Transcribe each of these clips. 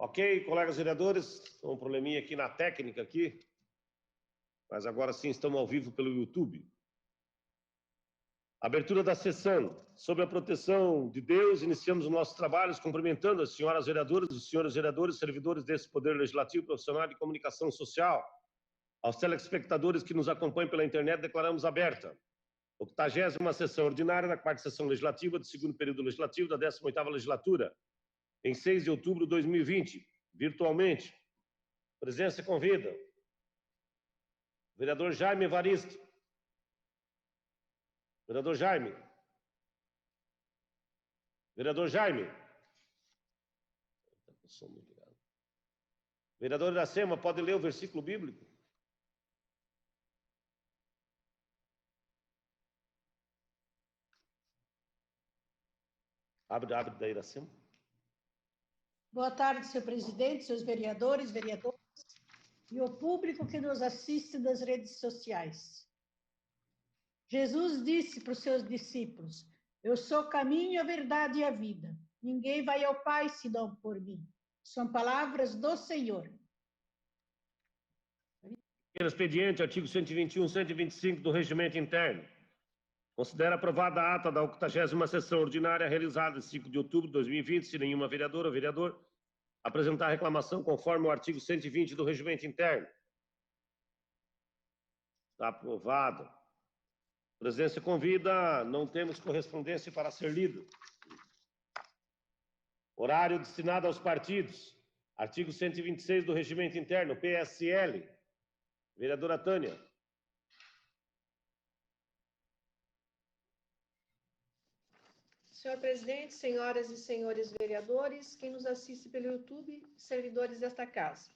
Ok, colegas vereadores, um probleminha aqui na técnica aqui, mas agora sim estamos ao vivo pelo YouTube. Abertura da sessão. Sob a proteção de Deus, iniciamos os nossos trabalhos cumprimentando as senhoras vereadoras, os senhores vereadores, servidores desse Poder Legislativo Profissional de Comunicação Social. Aos telespectadores que nos acompanham pela internet, declaramos aberta a 80ª sessão ordinária da 4ª sessão legislativa do segundo período legislativo da 18ª legislatura, em 6 de outubro de 2020, virtualmente. Presença convida. Vereador Jaime Evaristo. Vereador Jaime. Vereador Jaime. Vereador Iracema, pode ler o versículo bíblico? Abre da Iracema. Boa tarde, senhor presidente, seus vereadores, vereadoras e o público que nos assiste das redes sociais. Jesus disse para os seus discípulos: eu sou o caminho, a verdade e a vida. Ninguém vai ao Pai senão por mim. São palavras do Senhor. Expediente, artigo 121, 125 do Regimento Interno. Considera aprovada a ata da 80ª sessão ordinária realizada em 5 de outubro de 2020, se nenhuma vereadora ou vereador apresentar reclamação conforme o artigo 120 do Regimento Interno. Está aprovado. Presidência convida, não temos correspondência para ser lido. Horário destinado aos partidos. Artigo 126 do Regimento Interno, PSL. Vereadora Tânia. Senhor presidente, senhoras e senhores vereadores, quem nos assiste pelo YouTube, servidores desta casa.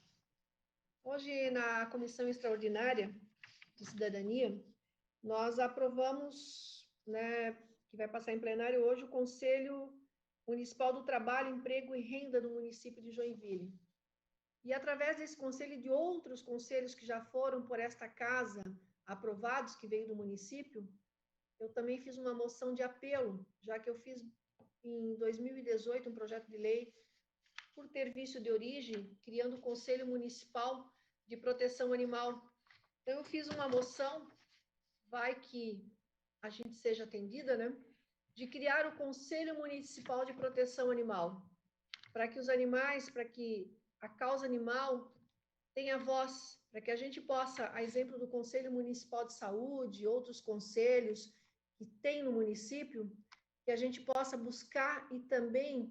Hoje, na Comissão Extraordinária de Cidadania, nós aprovamos, que vai passar em plenário hoje, o Conselho Municipal do Trabalho, Emprego e Renda do município de Joinville. E através desse conselho e de outros conselhos que já foram por esta casa aprovados, que veio do município, eu também fiz uma moção de apelo, já que eu fiz em 2018 um projeto de lei por ter vício de origem, criando o Conselho Municipal de Proteção Animal. Então, eu fiz uma moção, vai que a gente seja atendida, de criar o Conselho Municipal de Proteção Animal, para que os animais, para que a causa animal tenha voz, para que a gente possa, a exemplo do Conselho Municipal de Saúde, outros conselhos que tem no município, que a gente possa buscar e também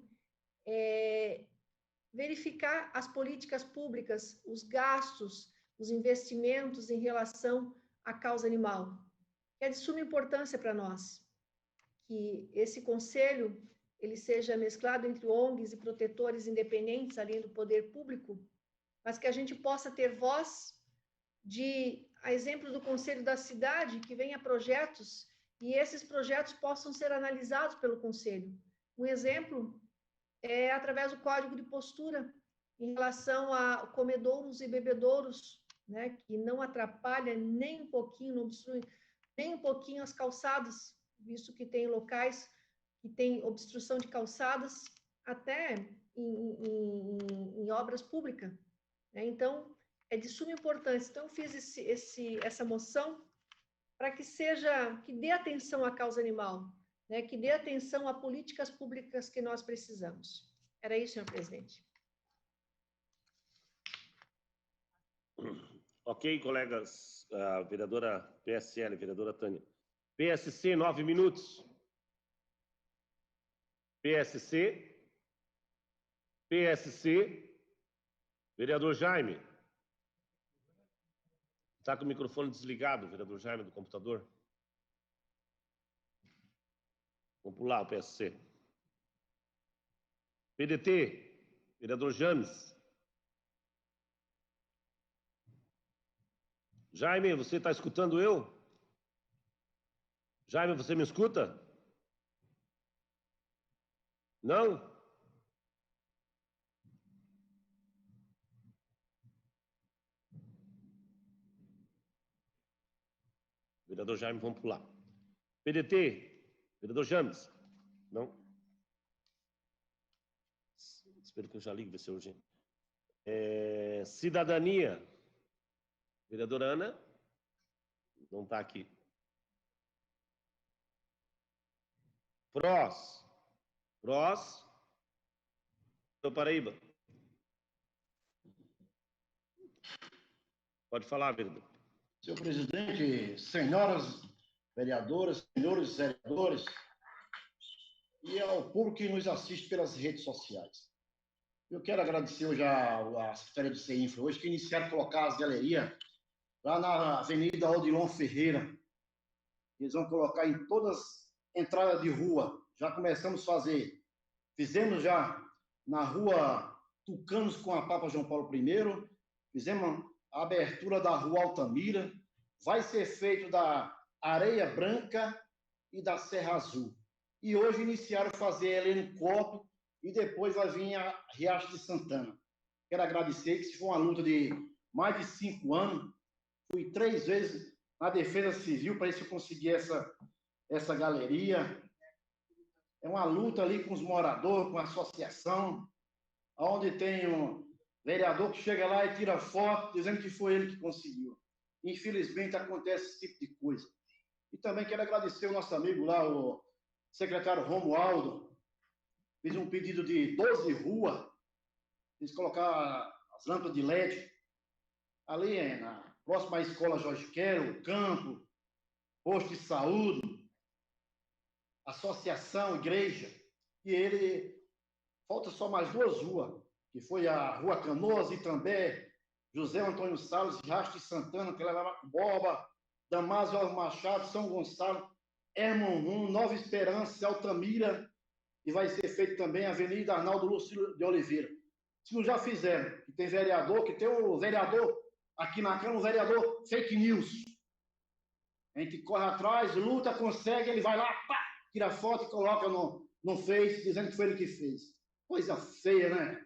verificar as políticas públicas, os gastos, os investimentos em relação à causa animal. É de suma importância para nós que esse conselho ele seja mesclado entre ONGs e protetores independentes, além do poder público, mas que a gente possa ter voz a exemplo do Conselho da Cidade, que venha projetos e esses projetos possam ser analisados pelo Conselho. Um exemplo é através do Código de Postura, em relação a comedouros e bebedouros, que não atrapalha nem um pouquinho, não obstrui nem um pouquinho as calçadas, visto que tem locais que tem obstrução de calçadas, até em obras públicas. Então, é de suma importância. Então, eu fiz essa moção para que dê atenção à causa animal, que dê atenção a políticas públicas que nós precisamos. Era isso, senhor presidente. Ok, colegas. A vereadora PSL, vereadora Tânia. PSC, 9 minutos. PSC. Vereador Jaime. Está com o microfone desligado, vereador Jaime, do computador. Vamos pular o PSC. PDT, vereador James. Jaime, você está escutando eu? Jaime, você me escuta? Não? Vereador Jaime, vamos pular. PDT, vereador James. Não? Espero que eu já ligue, vai ser urgente. Cidadania. Vereadora Ana? Não está aqui. PROS. PROS. Do Paraíba. Pode falar, vereador. Senhor presidente, senhoras vereadoras, senhores vereadores, e ao público que nos assiste pelas redes sociais. Eu quero agradecer hoje à Secretaria de CEINFRA, hoje que iniciaram a colocar as galerias lá na Avenida Odilon Ferreira. Eles vão colocar em todas as entradas de rua. Já começamos a fazer. Fizemos já na rua Tucanos com a Papa João Paulo I, fizemos a abertura da rua Altamira, vai ser feito da Areia Branca e da Serra Azul. E hoje iniciaram a fazer Heleno Couto e depois vai vir a Riacho de Santana. Quero agradecer, que se foi uma luta de mais de 5 anos, fui 3 vezes na Defesa Civil para ver se eu conseguir essa galeria. É uma luta ali com os moradores, com a associação, onde tem um vereador que chega lá e tira foto dizendo que foi ele que conseguiu. Infelizmente acontece esse tipo de coisa. E também quero agradecer o nosso amigo lá, o secretário Romualdo, fez um pedido de 12 ruas, eles colocar as lâmpadas de LED, ali na próxima à escola Jorge Quero, campo, posto de saúde, associação, igreja, e ele, falta só mais 2 ruas, que foi a Rua Canoas, Itambé, José Antônio Salles, Riacho de Santana, que leva Boba, Damásio Alves Machado, São Gonçalo, Hermonum, Nova Esperança, Altamira, e vai ser feito também a Avenida Arnaldo Lúcio de Oliveira. Se não já fizeram, que tem vereador, que tem um vereador aqui na Câmara, um vereador fake news. A gente corre atrás, luta, consegue, ele vai lá, pá, tira foto e coloca no Face, dizendo que foi ele que fez. Coisa feia, né?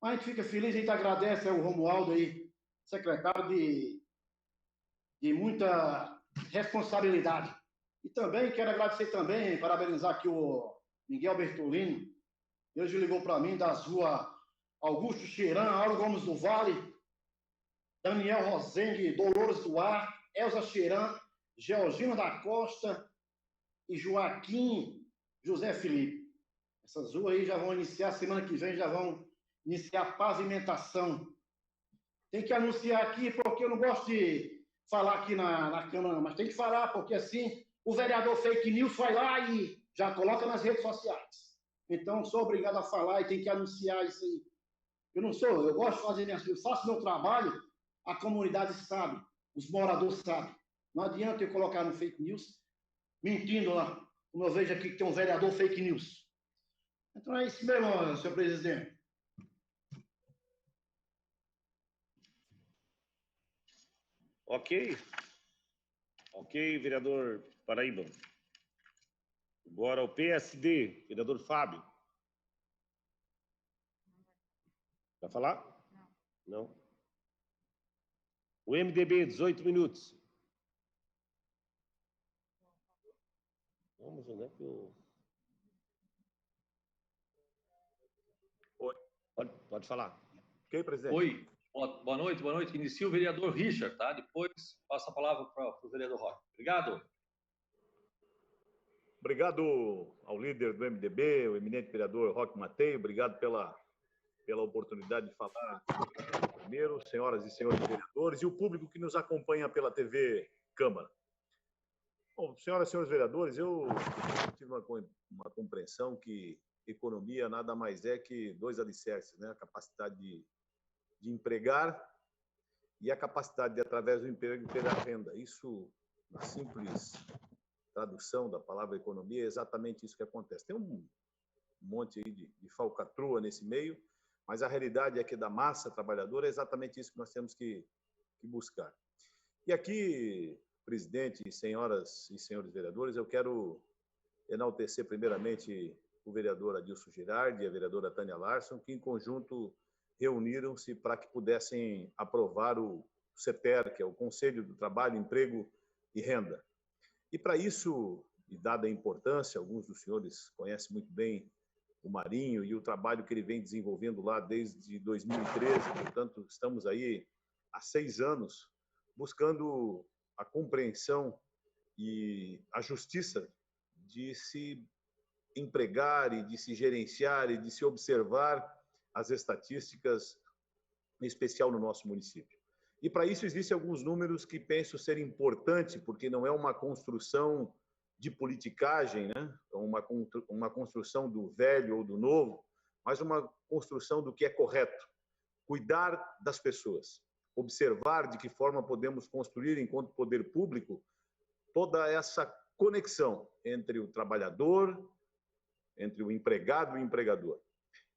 Mas a gente fica feliz, a gente agradece ao Romualdo aí, secretário de muita responsabilidade. E também quero agradecer também, parabenizar aqui o Miguel Bertolino. Ele já ligou para mim das ruas Augusto Cheirã, Auro Gomes do Vale, Daniel Rosengue, Dolores Duarte, Elza Cheirã, Georgina da Costa e Joaquim José Felipe. Essas ruas aí já vão iniciar, semana que vem já vão iniciar a pavimentação. Tem que anunciar aqui, porque eu não gosto de falar aqui na Câmara, mas tem que falar, porque assim o vereador fake news vai lá e já coloca nas redes sociais. Então, sou obrigado a falar e tem que anunciar isso aí. Eu gosto de fazer minhas coisas, eu faço meu trabalho, a comunidade sabe, os moradores sabem. Não adianta eu colocar no fake news, mentindo lá, como eu vejo aqui que tem um vereador fake news. Então é isso mesmo, senhor presidente. Ok. Ok, vereador Paraíba. Agora o PSD, vereador Fábio. Vai falar? Não. O MDB, 18 minutos. Vamos, onde é que eu... Oi. Pode falar. Ok, presidente? Oi, boa noite, boa noite. Inicia o vereador Richard, tá? Depois passa a palavra para o vereador Roque. Obrigado. Obrigado ao líder do MDB, o eminente vereador Roque Mateio. Obrigado pela oportunidade de falar primeiro, senhoras e senhores vereadores, e o público que nos acompanha pela TV Câmara. Bom, senhoras e senhores vereadores, eu tive uma compreensão que economia nada mais é que 2 alicerces, né? A capacidade de empregar e a capacidade de, através do emprego, ter a renda. Isso, na simples tradução da palavra economia, é exatamente isso que acontece. Tem um monte aí de falcatrua nesse meio, mas a realidade é que da massa trabalhadora é exatamente isso que nós temos que buscar. E aqui, presidente, senhoras e senhores vereadores, eu quero enaltecer primeiramente o vereador Adilson Girardi e a vereadora Tânia Larson, que em conjunto reuniram-se para que pudessem aprovar o CETER, que é o Conselho do Trabalho, Emprego e Renda. E para isso, e dada a importância, alguns dos senhores conhecem muito bem o Marinho e o trabalho que ele vem desenvolvendo lá desde 2013. Portanto, estamos aí há 6 anos buscando a compreensão e a justiça de se empregar e de se gerenciar e de se observar as estatísticas, em especial no nosso município. E para isso existem alguns números que penso ser importante, porque não é uma construção de politicagem, né? Uma construção do velho ou do novo, mas uma construção do que é correto. Cuidar das pessoas, observar de que forma podemos construir, enquanto poder público, toda essa conexão entre o trabalhador, entre o empregado e o empregador.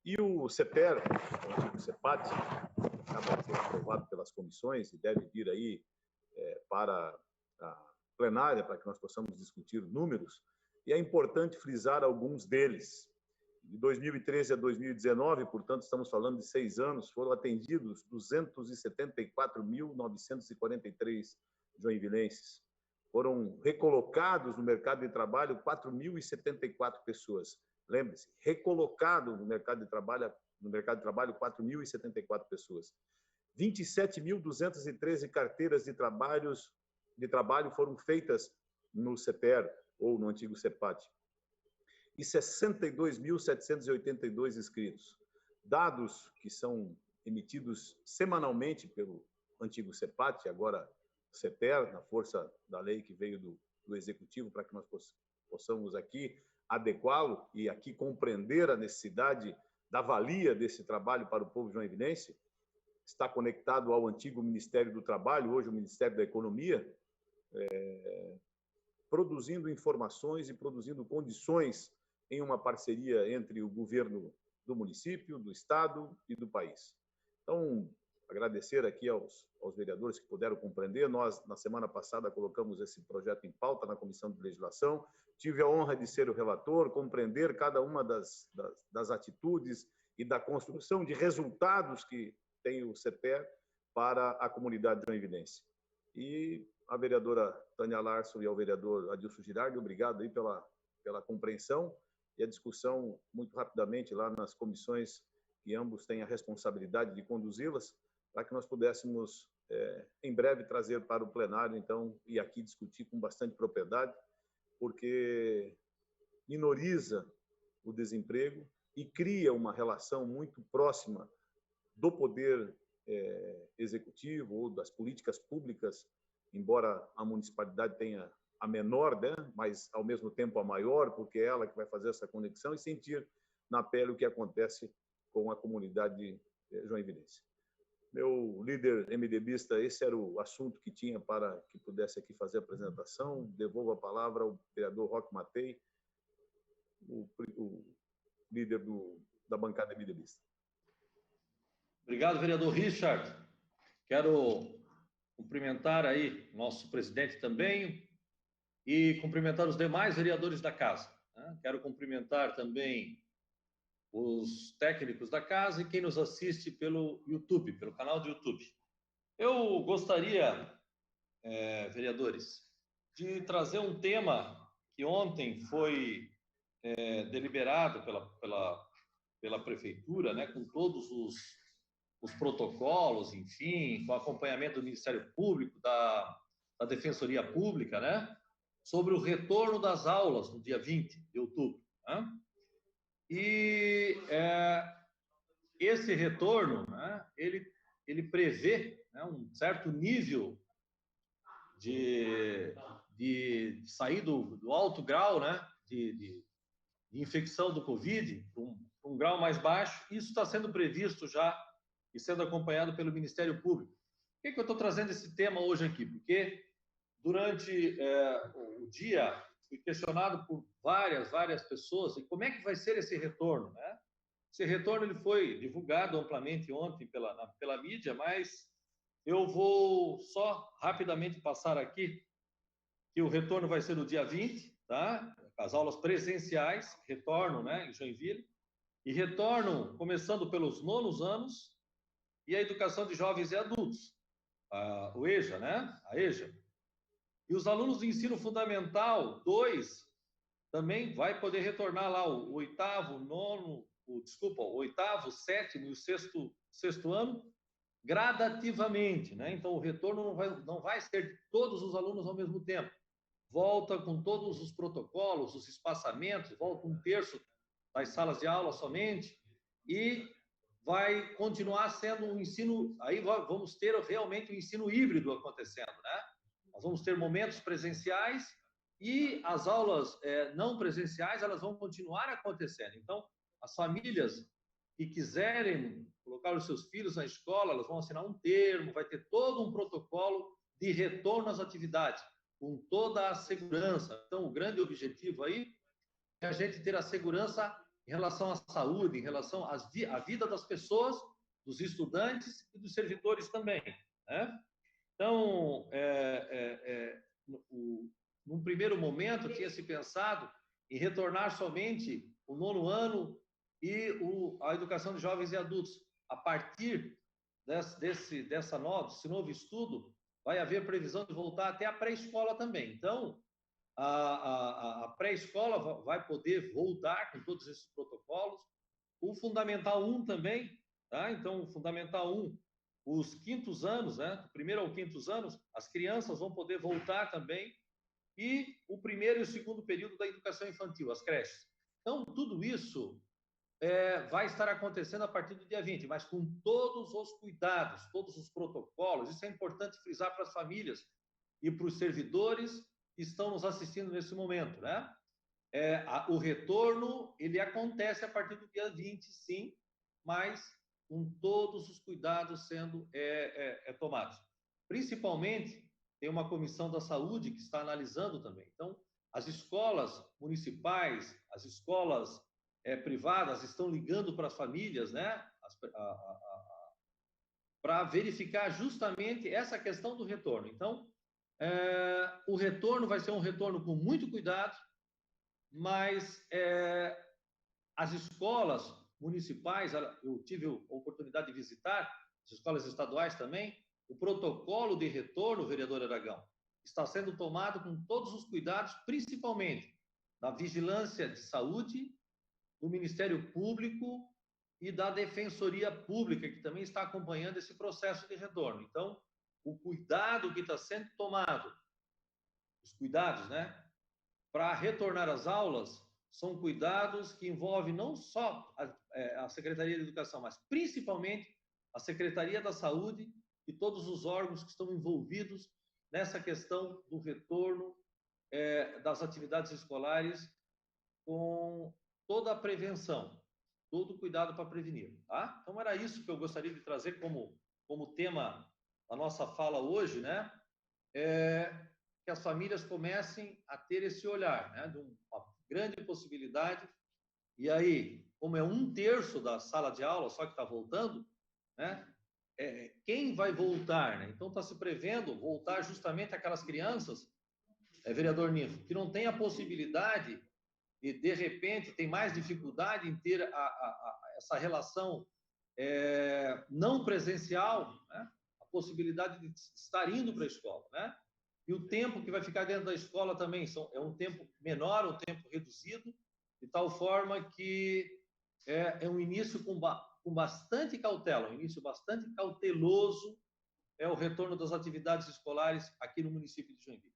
E o CEPER, o antigo CEPAT, acaba de ser aprovado pelas comissões e deve vir aí para a plenária, para que nós possamos discutir números, e é importante frisar alguns deles. De 2013 a 2019, portanto, estamos falando de 6 anos, foram atendidos 274.943 joinvilenses. Foram recolocados no mercado de trabalho 4.074 pessoas. Lembre-se, recolocado no mercado de trabalho 4.074 pessoas. 27.213 carteiras de trabalho foram feitas no CEPER, ou no antigo CEPAT. E 62.782 inscritos. Dados que são emitidos semanalmente pelo antigo CEPAT, agora CEPER, na força da lei que veio do Executivo, para que nós possamos aqui adequá-lo e aqui compreender a necessidade da valia desse trabalho para o povo joinvilense. Está conectado ao antigo Ministério do Trabalho, hoje o Ministério da Economia, produzindo informações e produzindo condições em uma parceria entre o governo do município, do estado e do país. Então, agradecer aqui aos vereadores que puderam compreender. Nós, na semana passada, colocamos esse projeto em pauta na Comissão de Legislação. Tive a honra de ser o relator, compreender cada uma das atitudes e da construção de resultados que tem o CEPER para a comunidade joinvilense. E a vereadora Tânia Larson e ao vereador Adilson Girardi, obrigado aí pela compreensão e a discussão muito rapidamente lá nas comissões que ambos têm a responsabilidade de conduzi-las, para que nós pudéssemos, em breve, trazer para o plenário, então, e aqui discutir com bastante propriedade, porque minoriza o desemprego e cria uma relação muito próxima do poder executivo ou das políticas públicas, embora a municipalidade tenha a menor, né, mas, ao mesmo tempo, a maior, porque é ela que vai fazer essa conexão e sentir na pele o que acontece com a comunidade joinvilense. Meu líder MDBista, esse era o assunto que tinha para que pudesse aqui fazer a apresentação. Devolvo a palavra ao vereador Roque Matei, o líder da bancada MDBista. Obrigado, vereador Richard. Quero cumprimentar aí nosso presidente também e cumprimentar os demais vereadores da casa, né? Quero cumprimentar também os técnicos da casa e quem nos assiste pelo YouTube, pelo canal do YouTube. Eu gostaria, vereadores, de trazer um tema que ontem foi deliberado pela prefeitura, né, com todos os protocolos, enfim, com acompanhamento do Ministério Público, da Defensoria Pública, né, sobre o retorno das aulas no dia 20 de outubro, né? E esse retorno, né, ele prevê, né, um certo nível de sair do alto grau, né, de infecção do Covid para um grau mais baixo. Isso está sendo previsto já e sendo acompanhado pelo Ministério Público. Por que eu estou trazendo esse tema hoje aqui? Porque durante o dia fui questionado por várias pessoas, e como é que vai ser esse retorno, né? Esse retorno ele foi divulgado amplamente ontem pela mídia, mas eu vou só rapidamente passar aqui que o retorno vai ser no dia 20, tá? As aulas presenciais retornam, né, em Joinville, e retornam começando pelos 9º anos e a educação de jovens e adultos, o EJA, né? A EJA. E os alunos do ensino fundamental 2 também vai poder retornar lá o oitavo, nono, o oitavo, sétimo e o sexto ano, gradativamente, né? Então, o retorno não vai ser de todos os alunos ao mesmo tempo. Volta com todos os protocolos, os espaçamentos, volta 1/3 das salas de aula somente, e vai continuar sendo um ensino, aí vamos ter realmente um ensino híbrido acontecendo, né? Nós vamos ter momentos presenciais e as aulas não presenciais, elas vão continuar acontecendo. Então, as famílias que quiserem colocar os seus filhos na escola, elas vão assinar um termo, vai ter todo um protocolo de retorno às atividades, com toda a segurança. Então, o grande objetivo aí é a gente ter a segurança em relação à saúde, em relação à vida das pessoas, dos estudantes e dos servidores também, né? Então, num primeiro momento, tinha-se pensado em retornar somente o nono ano e a educação de jovens e adultos. A partir desse novo estudo, vai haver previsão de voltar até a pré-escola também. Então, a pré-escola vai poder voltar com todos esses protocolos. O Fundamental 1 também, tá? Então, o Fundamental 1, os quintos anos, né? Do primeiro ao quintos anos, as crianças vão poder voltar também. E o primeiro e o segundo período da educação infantil, as creches. Então, tudo isso vai estar acontecendo a partir do dia 20, mas com todos os cuidados, todos os protocolos. Isso é importante frisar para as famílias e para os servidores que estão nos assistindo nesse momento, né? O retorno, ele acontece a partir do dia 20, sim, mas com todos os cuidados sendo tomados. Principalmente, tem uma comissão da saúde que está analisando também. Então, as escolas municipais, as escolas privadas estão ligando para as famílias, né? Para verificar justamente essa questão do retorno. Então, o retorno vai ser um retorno com muito cuidado, mas as escolas municipais, eu tive a oportunidade de visitar, as escolas estaduais também, o protocolo de retorno, vereador Aragão, está sendo tomado com todos os cuidados, principalmente da vigilância de saúde, do Ministério Público e da Defensoria Pública, que também está acompanhando esse processo de retorno. Então, o cuidado que está sendo tomado, os cuidados, né, para retornar às aulas, são cuidados que envolvem não só a Secretaria de Educação, mas principalmente a Secretaria da Saúde e todos os órgãos que estão envolvidos nessa questão do retorno das atividades escolares, com toda a prevenção, todo o cuidado para prevenir, tá? Então, era isso que eu gostaria de trazer como tema da nossa fala hoje, né? Que as famílias comecem a ter esse olhar, né? De uma grande possibilidade. E aí, como é 1/3 da sala de aula só que está voltando, né? Quem vai voltar, né? Então, está se prevendo voltar justamente aquelas crianças, vereador Nifo, que não tem a possibilidade e, de repente, tem mais dificuldade em ter essa relação não presencial, né? A possibilidade de estar indo para a escola, né? E o tempo que vai ficar dentro da escola também é um tempo menor, um tempo reduzido, de tal forma que é um início com bastante cautela, um início bastante cauteloso, o retorno das atividades escolares aqui no município de Joinville.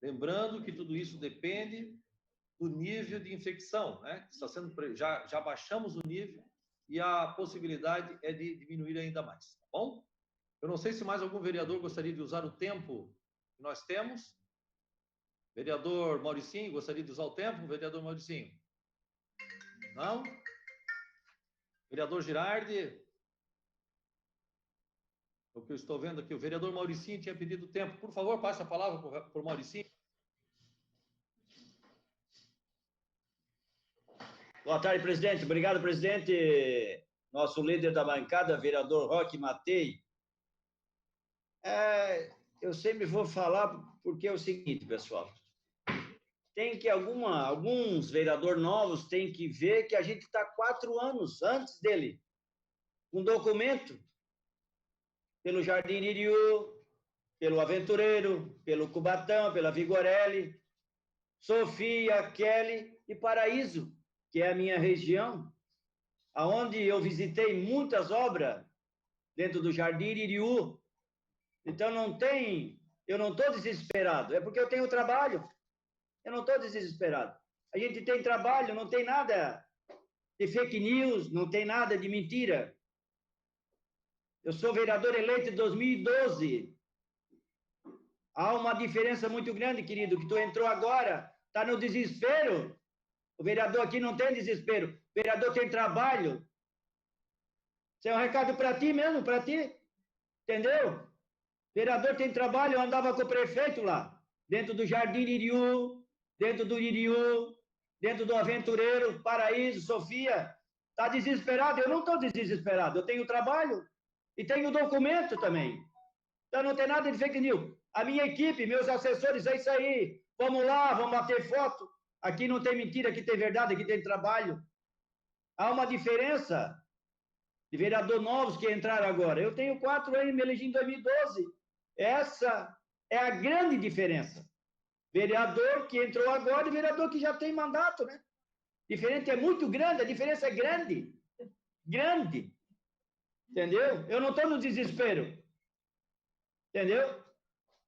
Lembrando que tudo isso depende do nível de infecção, né? Está sendo, já baixamos o nível e a possibilidade é de diminuir ainda mais, tá bom? Eu não sei se mais algum vereador gostaria de usar o tempo que nós temos. Vereador Mauricinho, gostaria de usar o tempo? Vereador Mauricinho? Não? Vereador Girardi? O que eu estou vendo aqui, o vereador Mauricinho tinha pedido tempo. Por favor, passe a palavra para o Mauricinho. Boa tarde, presidente. Obrigado, presidente. Nosso líder da bancada, vereador Roque Matei. Eu sempre vou falar porque é o seguinte, pessoal. Tem que alguns vereadores novos têm que ver que a gente está 4 anos antes dele. Um documento pelo Jardim Iriú, pelo Aventureiro, pelo Cubatão, pela Vigorelli. Sofia, Kelly e Paraíso, que é a minha região, aonde eu visitei muitas obras dentro do Jardim Iririú. Então, eu não estou desesperado, é porque eu tenho trabalho. Eu não estou desesperado. A gente tem trabalho, não tem nada de fake news, não tem nada de mentira. Eu sou vereador eleito em 2012. Há uma diferença muito grande, querido, que tu entrou agora, está no desespero. O vereador aqui não tem desespero. O vereador tem trabalho. Isso é um recado para ti mesmo, para ti. Entendeu? O vereador tem trabalho. Eu andava com o prefeito lá, dentro do Jardim Iririú, dentro do Iririú, dentro do Aventureiro, Paraíso, Sofia. Está desesperado? Eu não estou desesperado. Eu tenho trabalho e tenho documento também. Então não tem nada de fake news. A minha equipe, meus assessores, é isso aí. Vamos lá, vamos bater foto. Aqui não tem mentira, aqui tem verdade, aqui tem trabalho. Há uma diferença de vereador novos que entraram agora. Eu tenho 4 anos, me elegi em 2012. Essa é a grande diferença. Vereador que entrou agora e vereador que já tem mandato, né? Diferente é muito grande, a diferença é grande. Grande. Entendeu? Eu não estou no desespero. Entendeu?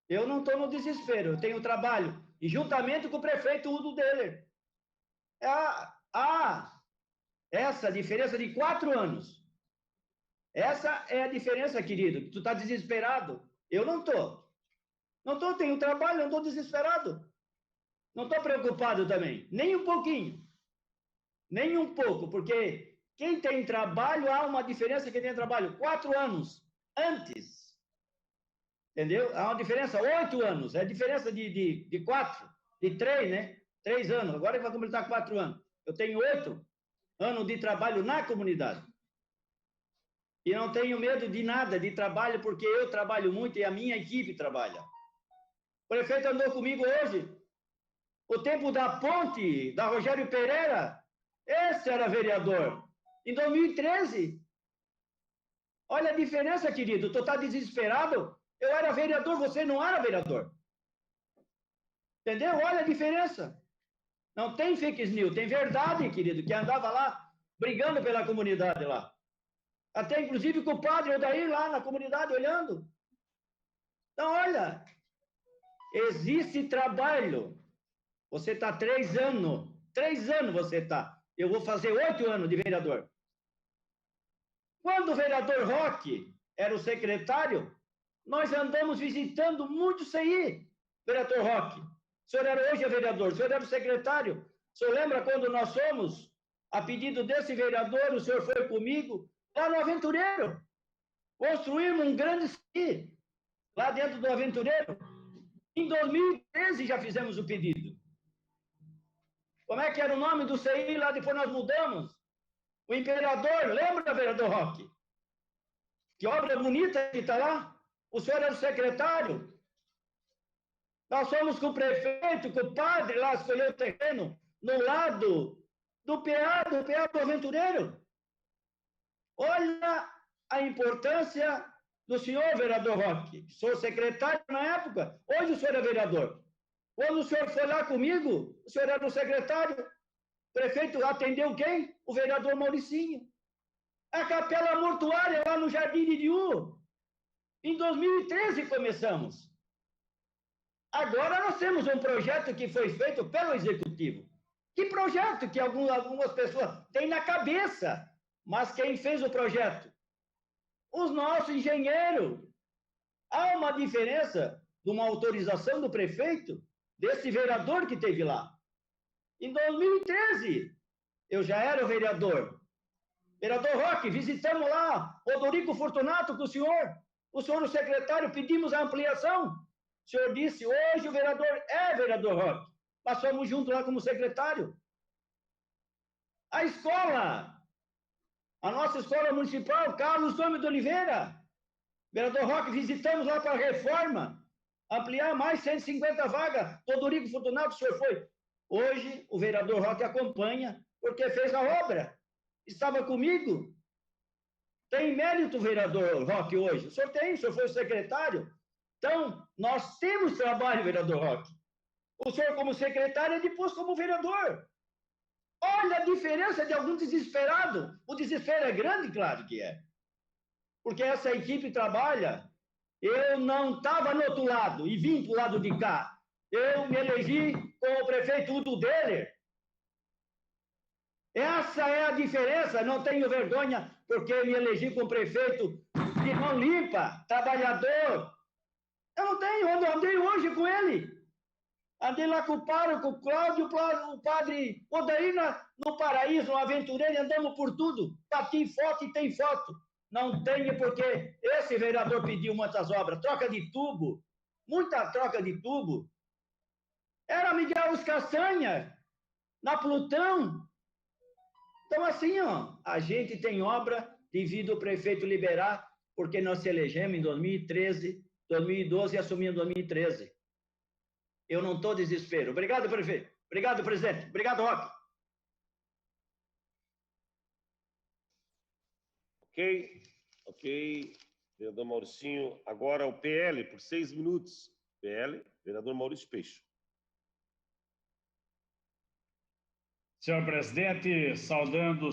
Eu não estou no desespero, eu tenho trabalho. E juntamente com o prefeito Udo Deller. Essa diferença de 4 anos. Essa é a diferença, querido. Tu está desesperado? Eu não estou. Não estou, tenho trabalho, não estou desesperado. Não estou preocupado também. Nem um pouquinho. Nem um pouco, porque quem tem trabalho, há uma diferença que tem trabalho. 4 anos antes. Entendeu? Há uma diferença, 8 anos. É a diferença de 4, de 3, né? 3 anos. Agora vai completar 4 anos. Eu tenho 8 anos de trabalho na comunidade. E não tenho medo de nada, de trabalho, porque eu trabalho muito e a minha equipe trabalha. O prefeito andou comigo hoje. O tempo da ponte, da Rogério Pereira, esse era vereador. Em 2013. Olha a diferença, querido. Tu está desesperado? Eu era vereador, você não era vereador. Entendeu? Olha a diferença. Não tem fake news, tem verdade, querido, que andava lá brigando pela comunidade lá. Até, inclusive, com o padre Odair lá na comunidade olhando. Então, olha, existe trabalho. Você está 3 anos. 3 anos você está. Eu vou fazer 8 anos de vereador. Quando o vereador Roque era o secretário, nós andamos visitando muito CI, vereador Roque. O senhor hoje é vereador, o senhor era o secretário. O senhor lembra quando nós fomos, a pedido desse vereador, o senhor foi comigo, lá no Aventureiro. Construímos um grande CI, lá dentro do Aventureiro. Em 2013 já fizemos o pedido. Como é que era o nome do CI lá, depois nós mudamos? O Imperador, lembra, vereador Roque? Que obra bonita que está lá? O senhor era o secretário. Nós fomos com o prefeito, com o padre lá, escolher o terreno, no lado do PA do Aventureiro. Olha a importância do senhor, vereador Roque. Sou secretário na época, hoje o senhor é vereador. Quando o senhor foi lá comigo, o senhor era o secretário. O prefeito atendeu quem? O vereador Mauricinho. A capela mortuária lá no Jardim Iririú. Em 2013 começamos. Agora nós temos um projeto que foi feito pelo Executivo. Que projeto que algumas pessoas têm na cabeça? Mas quem fez o projeto? Os nossos engenheiros. Há uma diferença de uma autorização do prefeito, desse vereador que teve lá. Em 2013, eu já era o vereador. Vereador Roque, visitamos lá Odorico Fortunato com o senhor o secretário, pedimos a ampliação. O senhor disse, hoje o vereador é vereador Roque. Nós fomos juntos lá como secretário. A escola, a nossa escola municipal, Carlos Gomes de Oliveira. Vereador Roque, visitamos lá para a reforma, ampliar mais 150 vagas. Odorico Fortunato, o senhor foi. Hoje, o vereador Roque acompanha, porque fez a obra. Estava comigo. Tem mérito, vereador Roque, hoje. O senhor foi o secretário. Então, nós temos trabalho, vereador Roque. o senhor como secretário e depois como vereador. Olha a diferença de algum desesperado. O desespero é grande, claro que é. Porque essa equipe trabalha. Eu não estava no outro lado e vim para o lado de cá. Eu me elegi com o prefeito Udo Deller. Essa é a diferença. Não tenho vergonha porque me elegi com o prefeito que não limpa, trabalhador. Eu não tenho. Eu andei hoje com ele. Andei lá com o pároco, o Cláudio, o padre Odair no Paraíso, no Aventureiro, andamos por tudo. Bati foto e tem foto. Não tenho porque esse vereador pediu muitas obras. Troca de tubo, muita troca de tubo. Era Miguel Os Castanha, na Plutão. Então, assim, ó, a gente tem obra devido ao prefeito liberar, porque nós se elegemos em 2013, 2012 e assumimos em 2013. Eu não estou desespero. Obrigado, prefeito. Obrigado, presidente. Obrigado, Roque. Ok. Vereador Mauricinho. Agora o PL, por 6 minutos. PL, vereador Maurício Peixo. Senhor presidente, saudando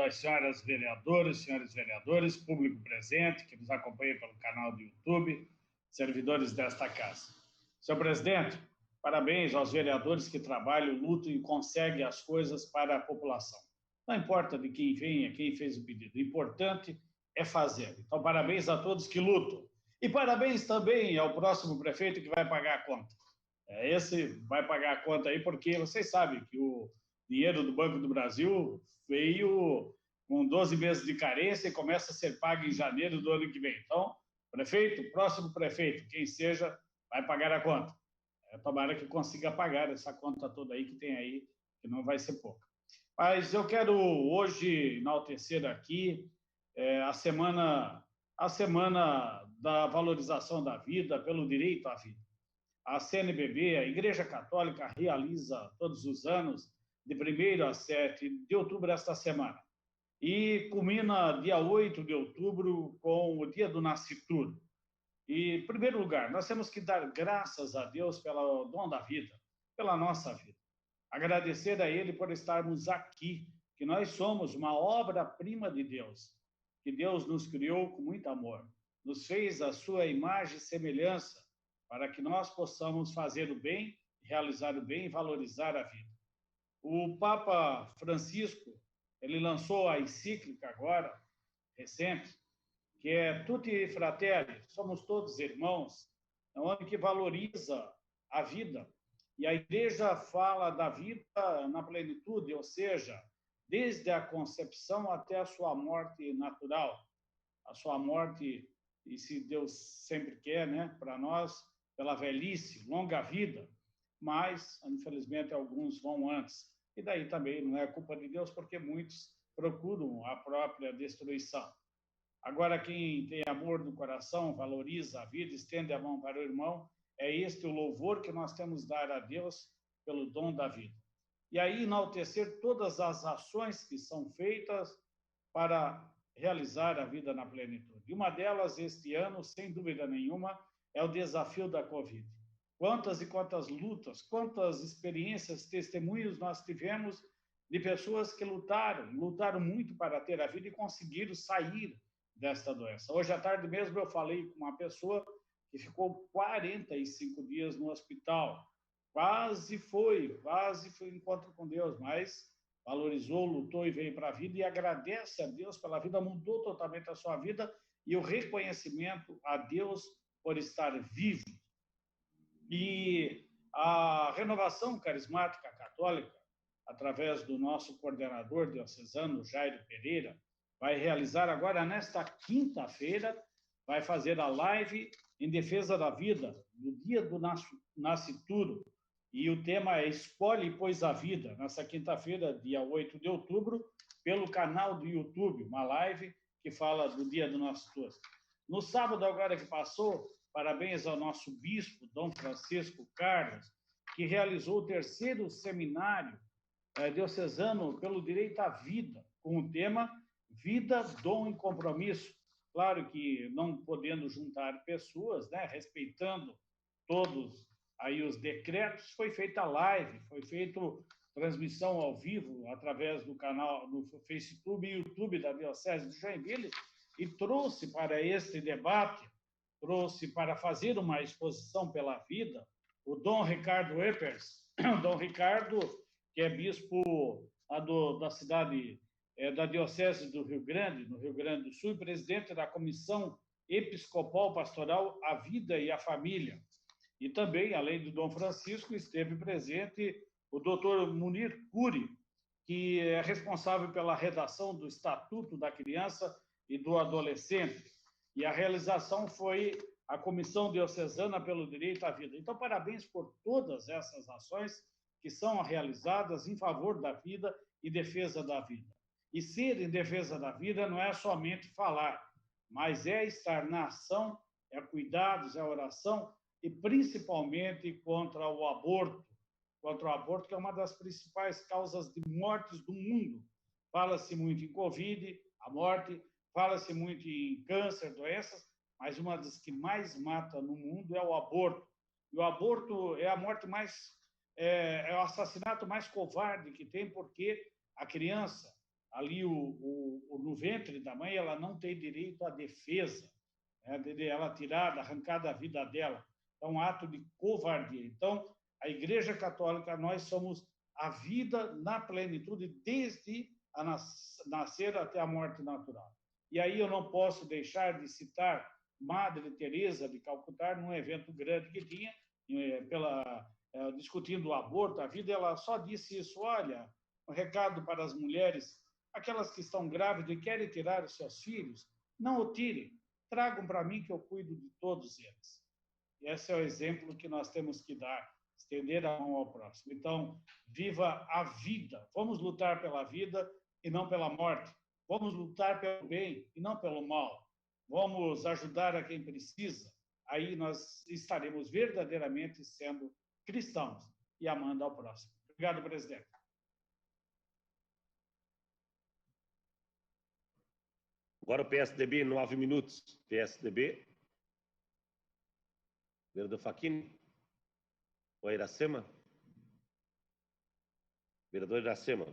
as senhoras vereadoras, senhores vereadores, público presente que nos acompanha pelo canal do YouTube, servidores desta casa. Senhor presidente, parabéns aos vereadores que trabalham, lutam e conseguem as coisas para a população. Não importa de quem venha, quem fez o pedido, o importante é fazer. Então, parabéns a todos que lutam. E parabéns também ao próximo prefeito que vai pagar a conta. Esse vai pagar a conta aí porque vocês sabem que o dinheiro do Banco do Brasil veio com 12 meses de carência e começa a ser pago em janeiro do ano que vem. Então, prefeito, próximo prefeito, quem seja, vai pagar a conta. Tomara que consiga pagar essa conta toda aí que tem aí, que não vai ser pouca. Mas eu quero hoje enaltecer aqui a semana da valorização da vida, pelo direito à vida. A CNBB, a Igreja Católica, realiza todos os anos, de 1º a 7 de outubro, esta semana. E culmina dia 8 de outubro com o Dia do Nascituro. E, em primeiro lugar, nós temos que dar graças a Deus pelo dom da vida, pela nossa vida. Agradecer a Ele por estarmos aqui, que nós somos uma obra-prima de Deus, que Deus nos criou com muito amor, nos fez a sua imagem e semelhança, para que nós possamos fazer o bem, realizar o bem e valorizar a vida. O Papa Francisco, ele lançou a encíclica agora, recente, que é Tutti Fratelli, somos todos irmãos, onde que valoriza a vida. E a igreja fala da vida na plenitude, ou seja, desde a concepção até a sua morte natural. A sua morte, e se Deus sempre quer, né, para nós, pela velhice, longa vida, mas, infelizmente, alguns vão antes. E daí também não é culpa de Deus, porque muitos procuram a própria destruição. Agora, quem tem amor no coração, valoriza a vida, estende a mão para o irmão, é este o louvor que nós temos de dar a Deus pelo dom da vida. E aí, enaltecer todas as ações que são feitas para realizar a vida na plenitude. E uma delas, este ano, sem dúvida nenhuma, é o desafio da Covid. Quantas e quantas lutas, quantas experiências, testemunhos nós tivemos de pessoas que lutaram muito para ter a vida e conseguiram sair desta doença. Hoje à tarde mesmo eu falei com uma pessoa que ficou 45 dias no hospital. Quase foi encontro com Deus, mas valorizou, lutou e veio para a vida e agradece a Deus pela vida, mudou totalmente a sua vida e o reconhecimento a Deus por estar vivo. E a Renovação Carismática Católica, através do nosso coordenador diocesano, Jairo Pereira, vai realizar agora, nesta quinta-feira, vai fazer a live em defesa da vida, no dia do nascituro. E o tema é Escolhe, pois, a vida, nessa quinta-feira, dia 8 de outubro, pelo canal do YouTube, uma live que fala do dia do nascituro. No sábado, agora que passou, parabéns ao nosso bispo, Dom Francisco Carlos, que realizou o 3º seminário diocesano pelo direito à vida, com o tema Vida, Dom e Compromisso. Claro que não podendo juntar pessoas, né, respeitando todos aí os decretos, foi feita live, foi feito transmissão ao vivo através do canal do Facebook e YouTube da Diocese de Joinville, e trouxe para este debate, trouxe para fazer uma exposição pela vida, o Dom Ricardo Eppers, Dom Ricardo, que é bispo da cidade, da Diocese do Rio Grande, no Rio Grande do Sul, e presidente da Comissão Episcopal Pastoral A Vida e a Família. E também, além do Dom Francisco, esteve presente o doutor Munir Curi, que é responsável pela redação do Estatuto da Criança e do Adolescente. E a realização foi a Comissão Diocesana pelo Direito à Vida. Então, parabéns por todas essas ações que são realizadas em favor da vida e defesa da vida. E ser em defesa da vida não é somente falar, mas é estar na ação, é cuidados, é oração, e principalmente contra o aborto, que é uma das principais causas de mortes do mundo. Fala-se muito em Covid, a morte, fala-se muito em câncer, doenças, mas uma das que mais mata no mundo é o aborto. E o aborto é a morte é o assassinato mais covarde que tem, porque a criança, ali no ventre da mãe, ela não tem direito à defesa, ela tirada, arrancada a vida dela. É um ato de covardia. Então, a Igreja Católica, nós somos a vida na plenitude, desde a nascer até a morte natural. E aí eu não posso deixar de citar Madre Teresa de Calcutá, num evento grande que tinha, discutindo o aborto, a vida, ela só disse isso: olha, um recado para as mulheres, aquelas que estão grávidas e querem tirar os seus filhos, não o tirem, tragam para mim que eu cuido de todos eles. E esse é o exemplo que nós temos que dar, estender a mão ao próximo. Então, viva a vida. Vamos lutar pela vida e não pela morte. Vamos lutar pelo bem e não pelo mal. Vamos ajudar a quem precisa. Aí nós estaremos verdadeiramente sendo cristãos e amando ao próximo. Obrigado, presidente. Agora o PSDB, 9 minutos. PSDB. Vereador Facchini. O Iracema. Vereador Iracema.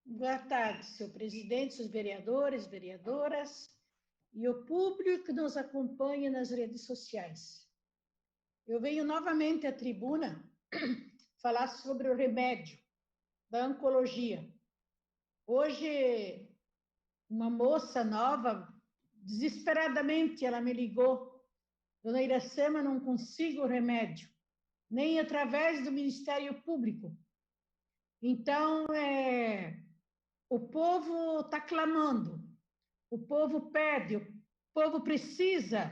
Boa tarde, senhor presidente, seus vereadores, vereadoras e o público que nos acompanha nas redes sociais. Eu venho novamente à tribuna falar sobre o remédio da oncologia. Hoje, uma moça nova, desesperadamente, ela me ligou: Dona Iracema, não consigo o remédio, nem através do Ministério Público. Então, o povo está clamando, o povo pede, o povo precisa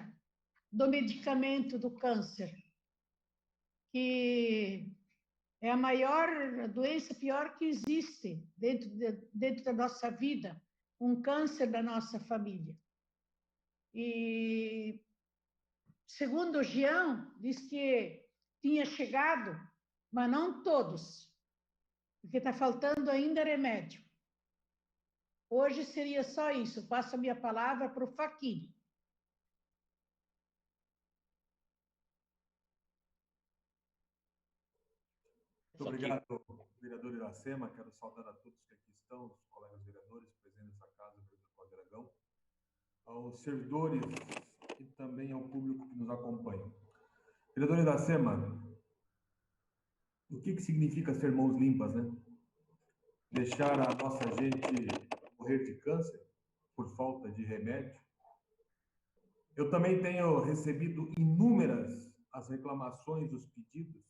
do medicamento do câncer, que é a maior doença, pior que existe dentro da nossa vida, um câncer da nossa família. E, segundo o Jean, diz que tinha chegado, mas não todos, porque está faltando ainda remédio. Hoje seria só isso. Passo a minha palavra para o Facchini. Muito obrigado, vereador Iracema. Quero saudar a todos que aqui estão, os colegas vereadores, presidente dessa casa, vereador Cláudio Aragão, aos servidores e também ao público que nos acompanha. Vereador Iracema, o que significa ser mãos limpas, né? Deixar a nossa gente morrer de câncer por falta de remédio. Eu também tenho recebido inúmeras as reclamações, os pedidos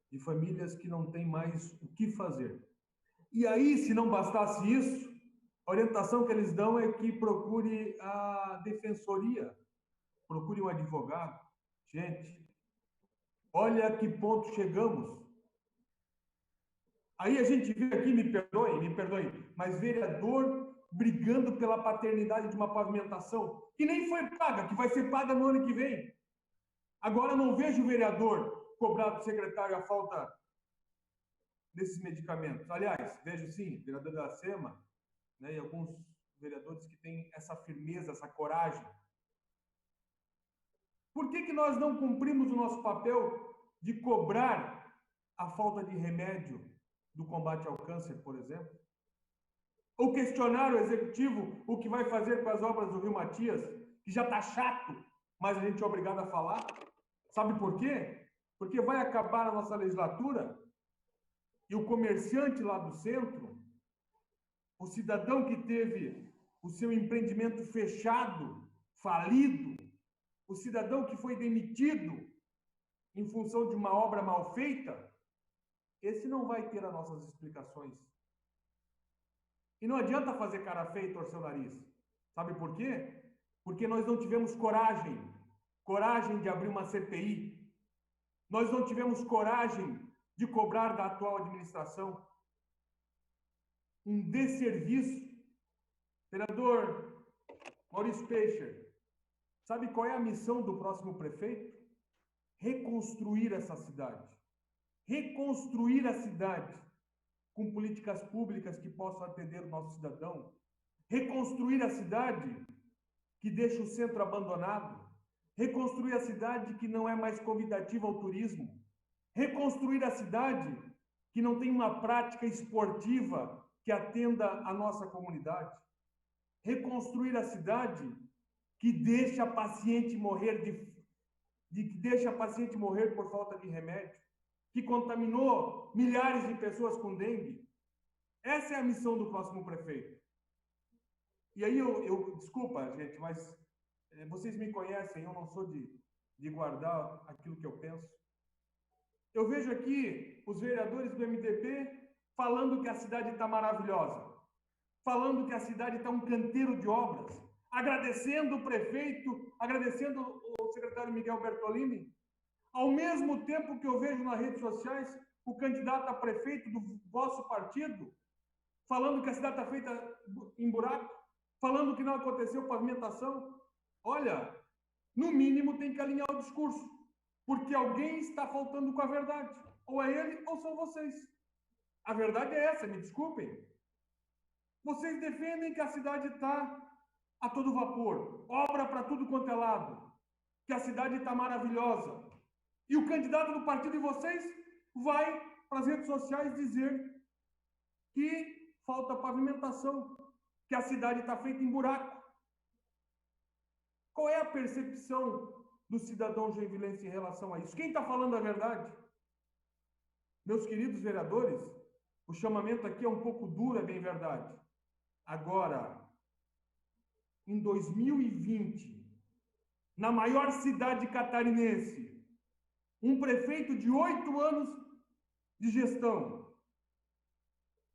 de famílias que não têm mais o que fazer. E aí, se não bastasse isso, a orientação que eles dão é que procure a defensoria, procure um advogado. Gente, olha a que ponto chegamos. Aí a gente vê aqui, me perdoem, mas vereador brigando pela paternidade de uma pavimentação que nem foi paga, que vai ser paga no ano que vem. Agora não vejo o vereador cobrar do secretário a falta desses medicamentos. Aliás, vejo sim, vereador Iracema, né, e alguns vereadores que têm essa firmeza, essa coragem. Por que nós não cumprimos o nosso papel de cobrar a falta de remédio do combate ao câncer, por exemplo? Ou questionar o executivo o que vai fazer com as obras do Rio Matias, que já está chato, mas a gente é obrigado a falar? Sabe por quê? Porque vai acabar a nossa legislatura e o comerciante lá do centro, o cidadão que teve o seu empreendimento fechado, falido, o cidadão que foi demitido em função de uma obra mal feita, esse não vai ter as nossas explicações. E não adianta fazer cara feia e torcer o nariz. Sabe por quê? Porque nós não tivemos coragem de abrir uma CPI. Nós não tivemos coragem de cobrar da atual administração. Um desserviço. Vereador Maurício Peixe, sabe qual é a missão do próximo prefeito? Reconstruir essa cidade. Reconstruir a cidade com políticas públicas que possam atender o nosso cidadão. Reconstruir a cidade que deixa o centro abandonado. Reconstruir a cidade que não é mais convidativa ao turismo. Reconstruir a cidade que não tem uma prática esportiva que atenda a nossa comunidade. Reconstruir a cidade que deixa paciente morrer que deixa paciente morrer por falta de remédio, que contaminou milhares de pessoas com dengue. Essa é a missão do próximo prefeito. E aí desculpa, gente, mas vocês me conhecem, eu não sou de guardar aquilo que eu penso. Eu vejo aqui os vereadores do MDB falando que a cidade está maravilhosa, falando que a cidade está um canteiro de obras, agradecendo o prefeito, agradecendo o secretário Miguel Bertolini, ao mesmo tempo que eu vejo nas redes sociais o candidato a prefeito do vosso partido falando que a cidade está feita em buraco, falando que não aconteceu pavimentação. Olha, no mínimo tem que alinhar o discurso, porque alguém está faltando com a verdade. Ou é ele ou são vocês. A verdade é essa, me desculpem. Vocês defendem que a cidade está a todo vapor, obra para tudo quanto é lado, que a cidade está maravilhosa. E o candidato do partido de vocês vai para as redes sociais dizer que falta pavimentação, que a cidade está feita em buraco. Qual é a percepção do cidadão joinvilense em relação a isso? Quem está falando a verdade? Meus queridos vereadores, o chamamento aqui é um pouco duro, é bem verdade. Agora, em 2020, na maior cidade catarinense, um prefeito de 8 anos de gestão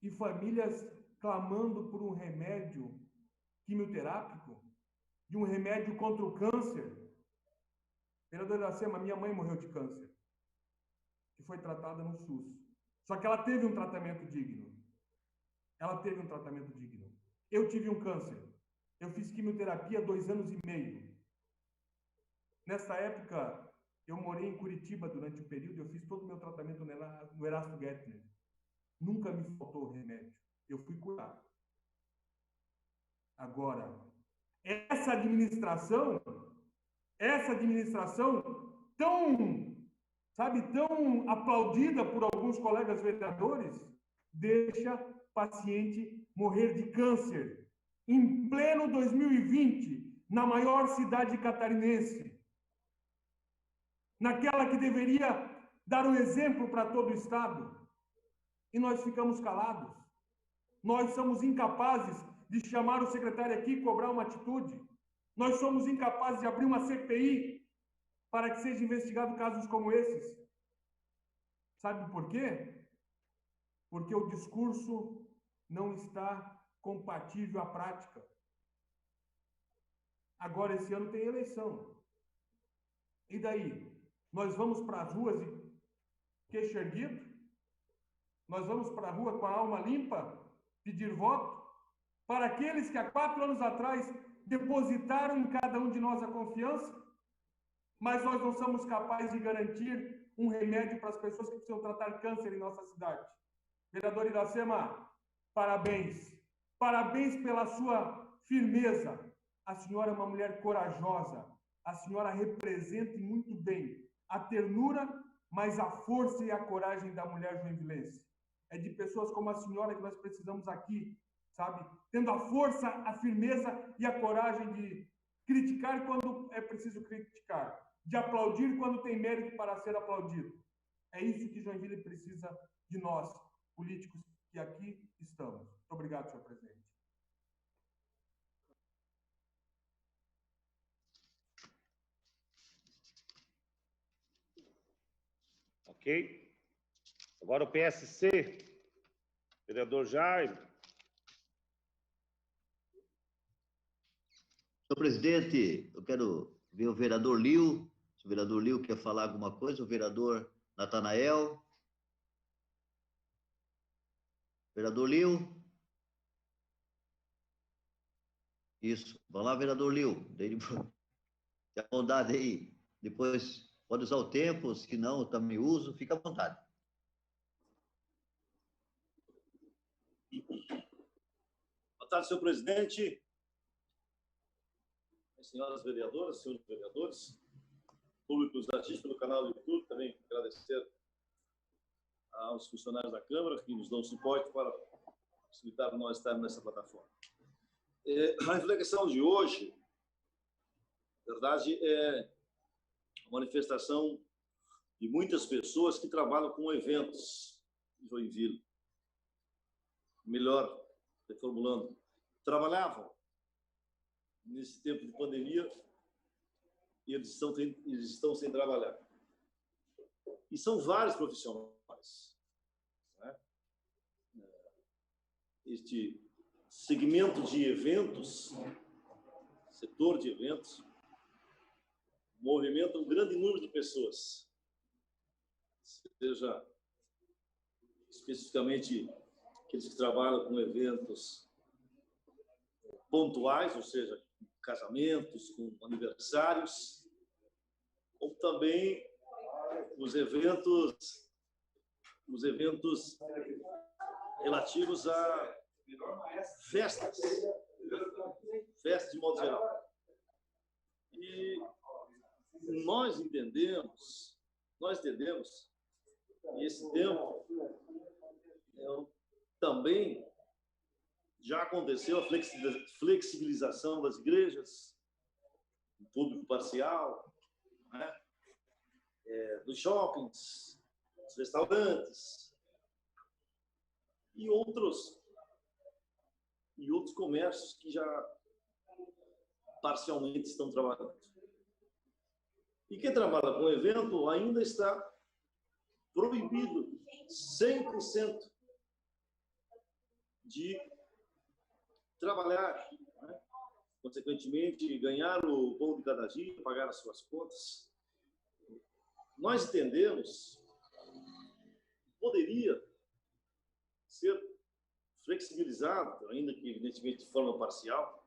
e famílias clamando por um remédio quimioterápico, de um remédio contra o câncer. Vereador Iracema, minha mãe morreu de câncer, que foi tratada no SUS. Só que ela teve um tratamento digno. Ela teve um tratamento digno. Eu tive um câncer. Eu fiz quimioterapia 2 anos e meio. Nessa época, eu morei em Curitiba durante um período, eu fiz todo o meu tratamento no Erasto Gettner. Nunca me faltou remédio. Eu fui curado. Agora, essa administração tão aplaudida por alguns colegas vereadores, deixa paciente morrer de câncer em pleno 2020, na maior cidade catarinense, naquela que deveria dar um exemplo para todo o estado. E nós ficamos calados. Nós somos incapazes de chamar o secretário aqui e cobrar uma atitude. Nós somos incapazes de abrir uma CPI para que seja investigado casos como esses. Sabe por quê? Porque o discurso não está compatível à prática. Agora, esse ano tem eleição. E daí? Nós vamos para as ruas de queixo erguido? Nós vamos para a rua com a alma limpa pedir voto para aqueles que há 4 anos atrás depositaram em cada um de nós a confiança, mas nós não somos capazes de garantir um remédio para as pessoas que precisam tratar câncer em nossa cidade. Vereador Iracema, parabéns. Parabéns pela sua firmeza. A senhora é uma mulher corajosa. A senhora representa muito bem a ternura, mas a força e a coragem da mulher joinvilense. É de pessoas como a senhora que nós precisamos aqui, sabe? Tendo a força, a firmeza e a coragem de criticar quando é preciso criticar, de aplaudir quando tem mérito para ser aplaudido. É isso que Joinville precisa de nós, políticos que aqui estamos. Muito obrigado, senhor presidente. Ok? Agora o PSC, vereador Jaime. Senhor presidente, eu quero ver o vereador Lio. Se o vereador Lio quer falar alguma coisa, o vereador Natanael. Vereador Lio. Isso. Vamos lá, vereador Lio. Tem a bondade aí. Depois pode usar o tempo, se não, eu também uso. Fica à vontade. Boa tarde, senhor presidente. Senhoras vereadoras, senhores vereadores, públicos da assistem pelo canal do YouTube, também agradecer aos funcionários da Câmara que nos dão suporte para facilitar nós estarmos nessa plataforma. A reflexão de hoje, na verdade, é uma manifestação de muitas pessoas que trabalham com eventos em Joinville. Melhor, reformulando, trabalhavam nesse tempo de pandemia e eles estão sem trabalhar. E são vários profissionais, né? Este segmento de eventos, setor de eventos, movimenta um grande número de pessoas, seja especificamente aqueles que trabalham com eventos pontuais, ou seja, casamentos, com aniversários, como também os eventos relativos a festas de modo geral. E nós entendemos que esse tempo também já aconteceu a flexibilização das igrejas, o público parcial, né? Dos shoppings, dos restaurantes e outros comércios que já parcialmente estão trabalhando. E quem trabalha com evento ainda está proibido 100% de trabalhar, né? Consequentemente, ganhar o pão de cada dia, pagar as suas contas. Nós entendemos que poderia ser flexibilizado, ainda que evidentemente de forma parcial,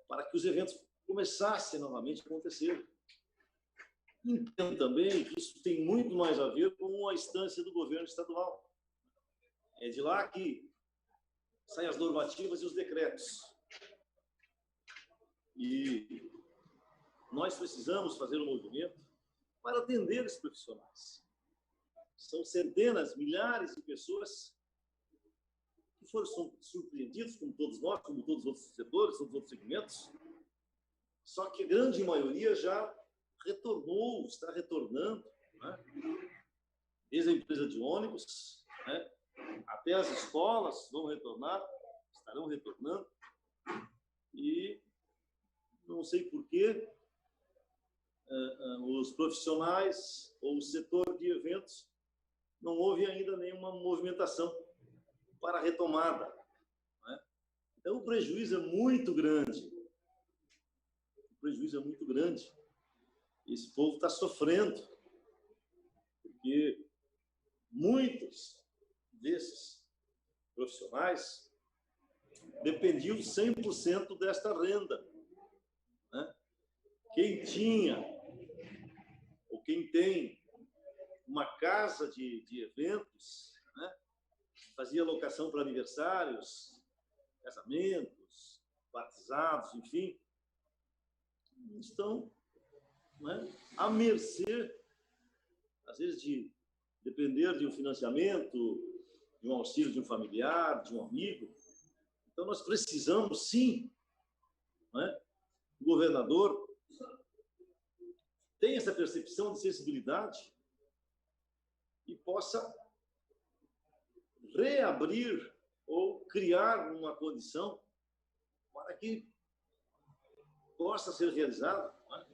para que os eventos começassem novamente a acontecer. Entendo também que isso tem muito mais a ver com a instância do governo estadual. É de lá que saem as normativas e os decretos. E nós precisamos fazer um movimento para atender esses profissionais. São centenas, milhares de pessoas que foram surpreendidos, como todos nós, como todos os outros setores, todos os outros segmentos. Só que a grande maioria já retornou, está retornando, né? Desde a empresa de ônibus, né? Até as escolas vão retornar, estarão retornando. E não sei por quê os profissionais ou o setor de eventos não houve ainda nenhuma movimentação para a retomada, né? Então, o prejuízo é muito grande. O prejuízo é muito grande. Esse povo está sofrendo, porque muitos desses profissionais dependiam 100% desta renda, né? Quem tinha, ou quem tem uma casa de eventos, né, fazia locação para aniversários, casamentos, batizados, enfim, estão, né, à mercê, às vezes, de depender de um financiamento, de um auxílio de um familiar, de um amigo. Então, nós precisamos, sim, né, o governador tem essa percepção de sensibilidade e possa reabrir ou criar uma condição para que possa ser realizado, né,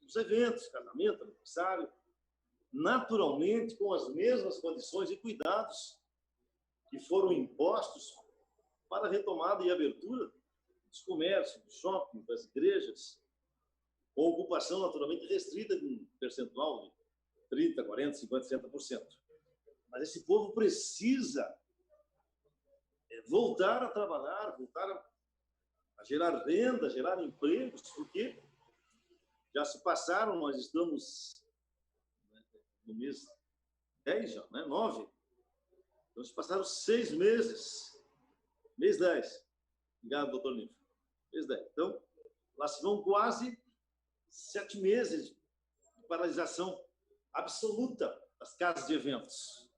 os eventos, casamento, aniversário, naturalmente com as mesmas condições e cuidados que foram impostos para a retomada e abertura dos comércios, dos shoppings, das igrejas, com ocupação naturalmente restrita de um percentual de 30%, 40%, 50%, 60%. Mas esse povo precisa voltar a trabalhar, voltar a gerar renda, gerar empregos, porque já se passaram, nós estamos no mês 10 já, né? 9. Então, se passaram 6 meses. Mês 10. Obrigado, doutor Nível. Mês 10. Então, lá se vão quase 7 meses de paralisação absoluta das casas de eventos.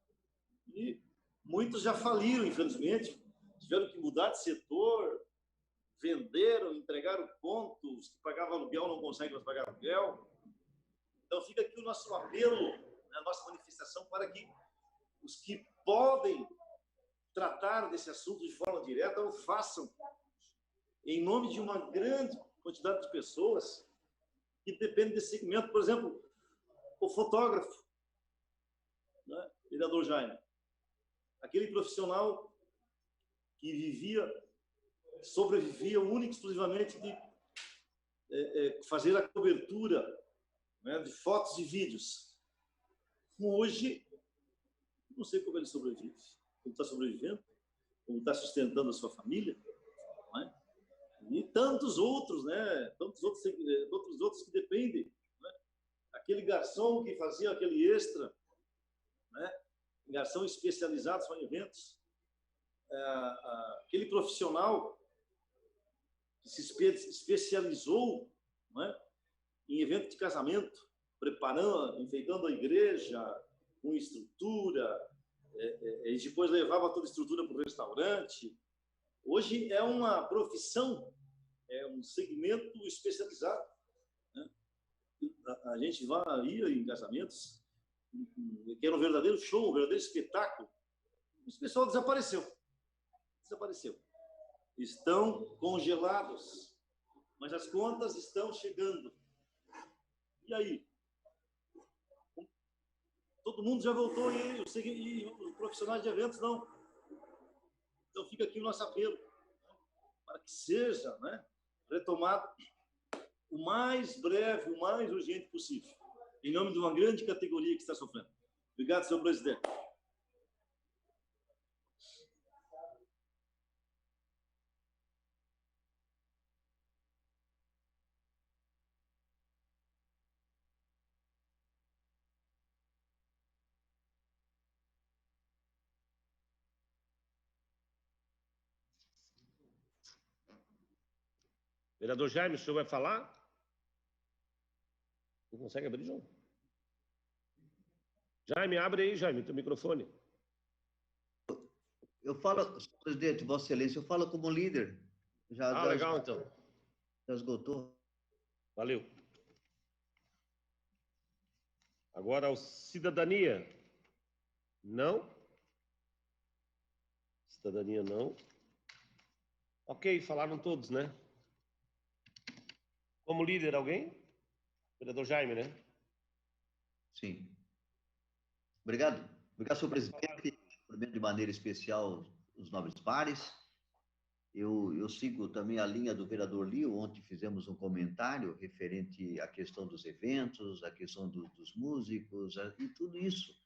E muitos já faliram, infelizmente, tiveram que mudar de setor, venderam, entregaram pontos, que pagavam aluguel não conseguem mais pagar aluguel. Então, fica aqui o nosso apelo, a nossa manifestação, para que os que podem tratar desse assunto de forma direta o façam em nome de uma grande quantidade de pessoas que dependem desse segmento. Por exemplo, o fotógrafo, né? Vereador Jaime, aquele profissional que sobrevivia única e exclusivamente de fazer a cobertura, né, de fotos e vídeos. Hoje, não sei como ele sobrevive, como está sobrevivendo, como está sustentando a sua família, né? E tantos outros, né? Tantos outros que dependem, né? Aquele garçom que fazia aquele extra, né? Garçom especializado só em eventos, aquele profissional que se especializou, né, em evento de casamento, preparando, enfeitando a igreja com estrutura, e depois levava toda a estrutura para o restaurante. Hoje é uma profissão, é um segmento especializado, né? A gente ia em casamentos, que era um verdadeiro show, um verdadeiro espetáculo. Esse pessoal desapareceu. Estão congelados, mas as contas estão chegando. E aí? Todo mundo já voltou e os profissionais de eventos não. Então fica aqui o nosso apelo para que seja, né, retomado o mais breve, o mais urgente possível, em nome de uma grande categoria que está sofrendo. Obrigado, senhor presidente. Vereador Jaime, o senhor vai falar? Não consegue abrir, João? Jaime, abre aí, Jaime, teu microfone. Eu falo, presidente, Vossa Excelência, eu falo como líder. Já legal, então. Já esgotou. Valeu. Agora, o cidadania. Não? Cidadania, não. Ok, falaram todos, né? Como líder, alguém? Vereador Jaime, né? Sim. Obrigado. Obrigado, senhor presidente. De maneira especial, os nobres pares. Eu sigo também a linha do vereador Lio. Ontem fizemos um comentário referente à questão dos eventos, à questão dos músicos e tudo isso.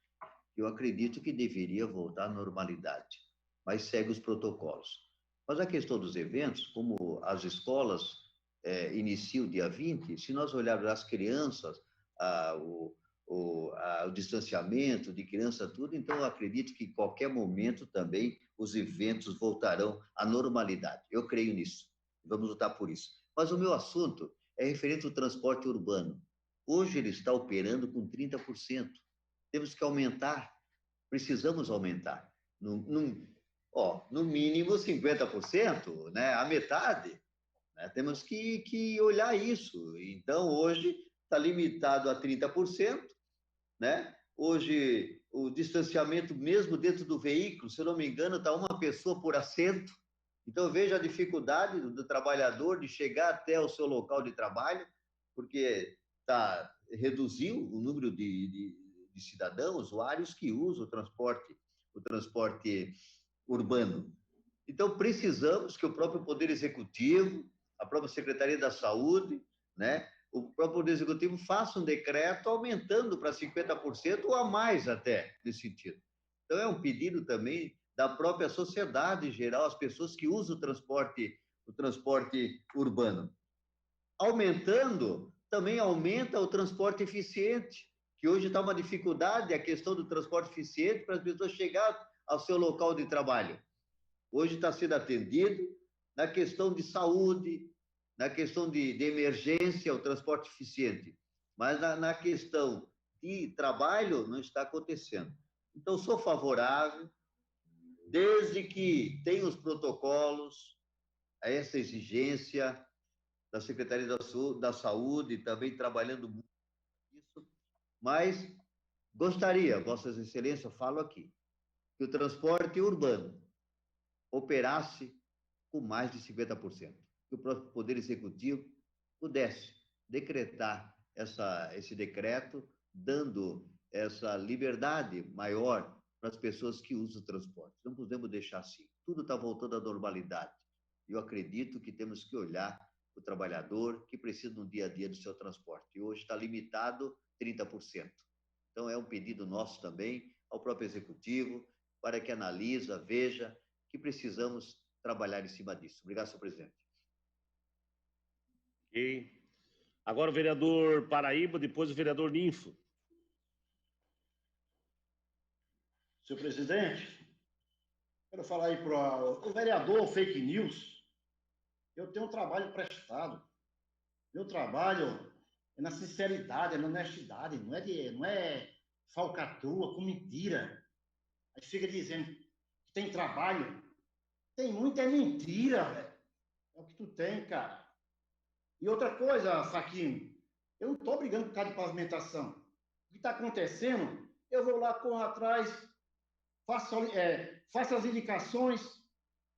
Eu acredito que deveria voltar à normalidade, mas segue os protocolos. Mas a questão dos eventos, como as escolas iniciam dia 20, se nós olharmos as crianças, o distanciamento de criança, tudo, então eu acredito que em qualquer momento também os eventos voltarão à normalidade. Eu creio nisso. Vamos lutar por isso. Mas o meu assunto é referente ao transporte urbano. Hoje ele está operando com 30%. Temos que aumentar, precisamos aumentar. No mínimo 50%, né? A metade. Né? Temos que olhar isso. Então, hoje está limitado a 30%. Né? Hoje, o distanciamento mesmo dentro do veículo, se eu não me engano, está uma pessoa por assento. Então, eu vejo a dificuldade do trabalhador de chegar até o seu local de trabalho, porque reduziu o número de cidadãos, usuários que usam o transporte urbano. Então, precisamos que o próprio Poder Executivo, a própria Secretaria da Saúde, né, o próprio Poder Executivo faça um decreto aumentando para 50% ou a mais até, nesse sentido. Então, é um pedido também da própria sociedade em geral, as pessoas que usam o transporte urbano. Aumentando, também aumenta o transporte eficiente, que hoje está uma dificuldade, a questão do transporte eficiente para as pessoas chegarem ao seu local de trabalho. Hoje está sendo atendido na questão de saúde, na questão de emergência, o transporte eficiente. Mas na questão de trabalho, não está acontecendo. Então, sou favorável, desde que tenha os protocolos, a essa exigência da Secretaria da Saúde, também trabalhando muito nisso, mas gostaria, Vossas Excelências, eu falo aqui, que o transporte urbano operasse com mais de 50%, que o próprio Poder Executivo pudesse decretar esse decreto, dando essa liberdade maior para as pessoas que usam o transporte. Não podemos deixar assim. Tudo está voltando à normalidade. Eu acredito que temos que olhar o trabalhador que precisa no dia a dia do seu transporte. E hoje está limitado 30%. Então, é um pedido nosso também ao próprio Executivo, para que analise, veja que precisamos trabalhar em cima disso. Obrigado, senhor presidente. Ok. Agora o vereador Paraíba, depois o vereador Ninfo. Senhor presidente, quero falar aí para o vereador fake news. Eu tenho um trabalho prestado. Meu trabalho é na sinceridade, é na honestidade, não é falcatrua, com mentira. Aí fica dizendo que tem trabalho. Tem muita mentira, velho. É o que tu tem, cara. E outra coisa, Faquinho, eu não estou brigando por causa de pavimentação. O que está acontecendo, eu vou lá, corro atrás, faço as indicações,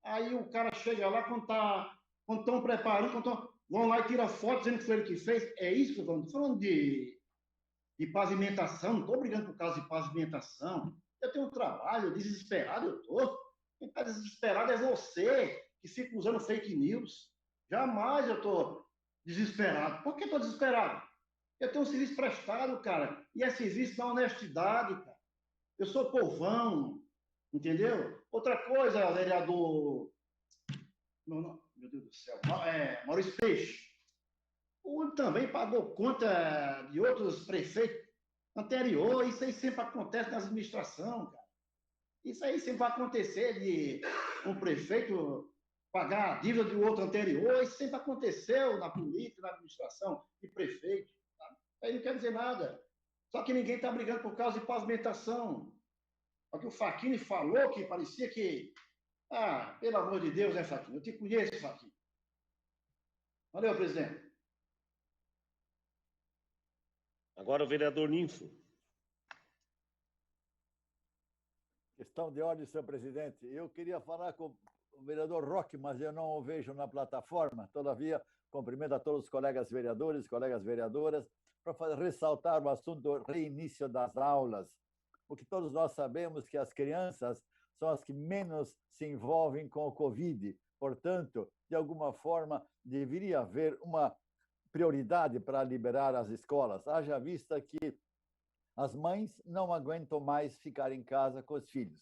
aí o cara chega lá, quando estão preparando, vão lá e tiram foto dizendo que foi ele que fez. É isso que eu estou falando de pavimentação, não estou brigando por causa de pavimentação. Eu tenho um trabalho, desesperado eu estou. Quem está desesperado é você, que fica usando fake news. Jamais eu estou desesperado. Por que estou desesperado? Eu tenho um serviço prestado, cara, e é serviço da honestidade, cara. Eu sou povão, entendeu? Outra coisa, vereador... Meu Deus do céu. Maurício Peixe. O também pagou conta de outros prefeitos anteriores. Isso aí sempre acontece na administração, cara. Isso aí sempre vai acontecer de um prefeito pagar a dívida de outro anterior. Isso sempre aconteceu na política, na administração, de prefeito. Tá? Isso aí não quer dizer nada. Só que ninguém está brigando por causa de pavimentação. Só que o Facchini falou que parecia que... Ah, pelo amor de Deus, né, Facchini? Eu te conheço, Facchini. Valeu, presidente. Agora o vereador Ninfo. Questão de ordem, senhor presidente. Eu queria falar com o vereador Roque, mas eu não o vejo na plataforma. Todavia, cumprimento a todos os colegas vereadores, colegas vereadoras, para ressaltar o assunto do reinício das aulas. Porque todos nós sabemos que as crianças são as que menos se envolvem com o Covid. Portanto, de alguma forma, deveria haver uma prioridade para liberar as escolas. Haja vista que as mães não aguentam mais ficar em casa com os filhos.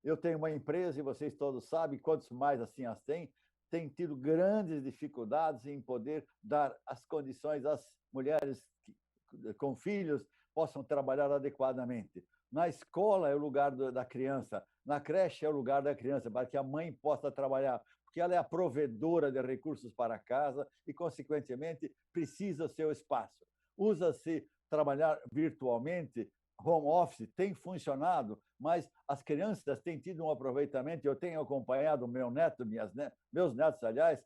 Eu tenho uma empresa, e vocês todos sabem, quantos mais assim as têm tido grandes dificuldades em poder dar as condições às mulheres com filhos possam trabalhar adequadamente. Na escola é o lugar da criança, na creche é o lugar da criança, para que a mãe possa trabalhar, porque ela é a provedora de recursos para casa e, consequentemente, precisa do seu espaço. Usa-se trabalhar virtualmente, home office, tem funcionado, mas as crianças têm tido um aproveitamento. Eu tenho acompanhado meu neto, meus netos, aliás,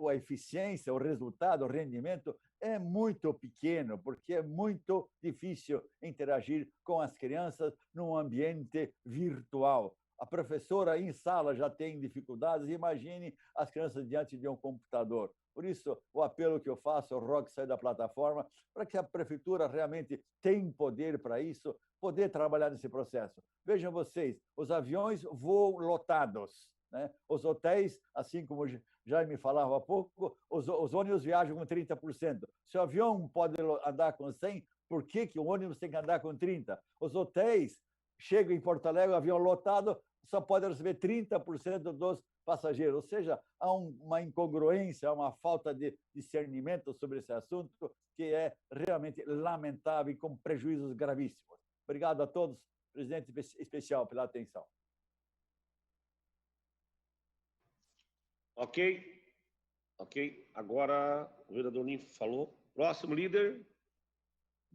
a eficiência, o resultado, o rendimento é muito pequeno, porque é muito difícil interagir com as crianças num ambiente virtual. A professora em sala já tem dificuldades, imagine as crianças diante de um computador. Por isso, o apelo que eu faço ao Roque sair da plataforma, para que a prefeitura realmente tenha poder para isso, poder trabalhar nesse processo. Vejam vocês, os aviões voam lotados, né? Os hotéis, assim como já me falava há pouco, os ônibus viajam com 30%. Se o avião pode andar com 100%, por que o ônibus tem que andar com 30%? Os hotéis chegam em Porto Alegre, o avião lotado, só pode receber 30% dos passageiros. Ou seja, há uma incongruência, há uma falta de discernimento sobre esse assunto que é realmente lamentável e com prejuízos gravíssimos. Obrigado a todos, presidente especial, pela atenção. Ok. Agora o vereador Ninfo falou. Próximo líder,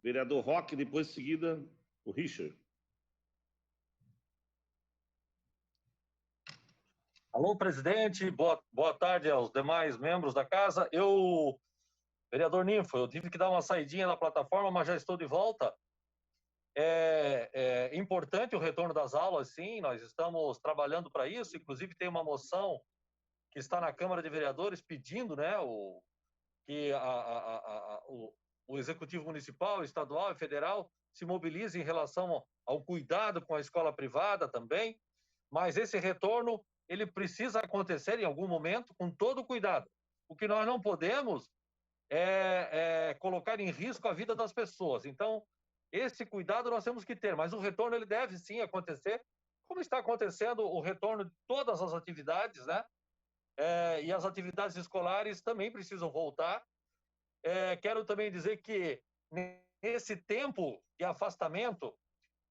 vereador Roque, depois em seguida o Richard. Alô, presidente, boa tarde aos demais membros da casa. Vereador Ninfo, eu tive que dar uma saidinha na plataforma, mas já estou de volta. É importante o retorno das aulas, sim, nós estamos trabalhando para isso, inclusive tem uma moção que está na Câmara de Vereadores pedindo, né, que o Executivo Municipal, Estadual e Federal se mobilize em relação ao cuidado com a escola privada também, mas esse retorno, ele precisa acontecer em algum momento com todo o cuidado. O que nós não podemos é colocar em risco a vida das pessoas. Então, esse cuidado nós temos que ter, mas o retorno ele deve sim acontecer, como está acontecendo o retorno de todas as atividades, né? E as atividades escolares também precisam voltar. Quero também dizer que nesse tempo de afastamento,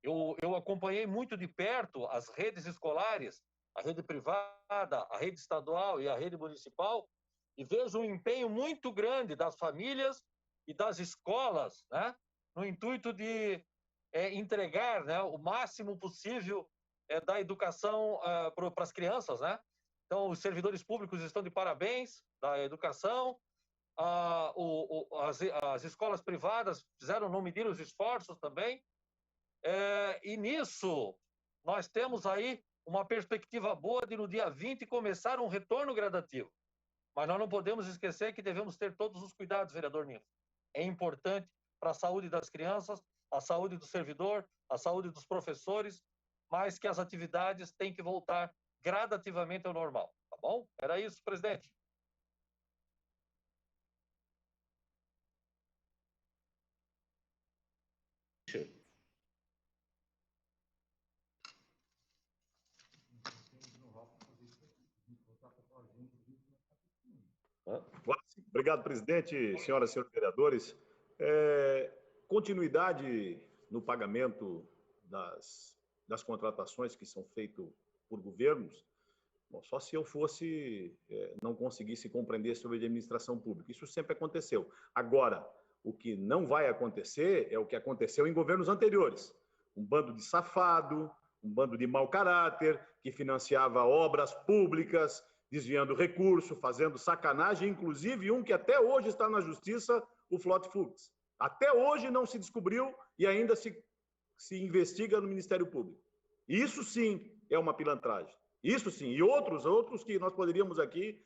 eu acompanhei muito de perto as redes escolares, a rede privada, a rede estadual e a rede municipal, e vejo um empenho muito grande das famílias e das escolas, né, no intuito de entregar, né, o máximo possível da educação para as crianças, né? Então, os servidores públicos estão de parabéns da educação, as escolas privadas não mediram os esforços também, e nisso nós temos aí uma perspectiva boa de no dia 20 começar um retorno gradativo. Mas nós não podemos esquecer que devemos ter todos os cuidados, vereador Ninfo. É importante para a saúde das crianças, a saúde do servidor, a saúde dos professores, mas que as atividades têm que voltar gradativamente ao normal, tá bom? Era isso, presidente. Obrigado, presidente, senhoras e senhores vereadores. Continuidade no pagamento das contratações que são feitas por governos, só se eu não conseguisse compreender sobre a administração pública. Isso sempre aconteceu. Agora, o que não vai acontecer é o que aconteceu em governos anteriores. Um bando de safado, um bando de mau caráter, que financiava obras públicas, desviando recurso, fazendo sacanagem, inclusive um que até hoje está na justiça, o Flot Fux. Até hoje não se descobriu e ainda se investiga no Ministério Público. Isso sim é uma pilantragem. Isso sim. E outros que nós poderíamos aqui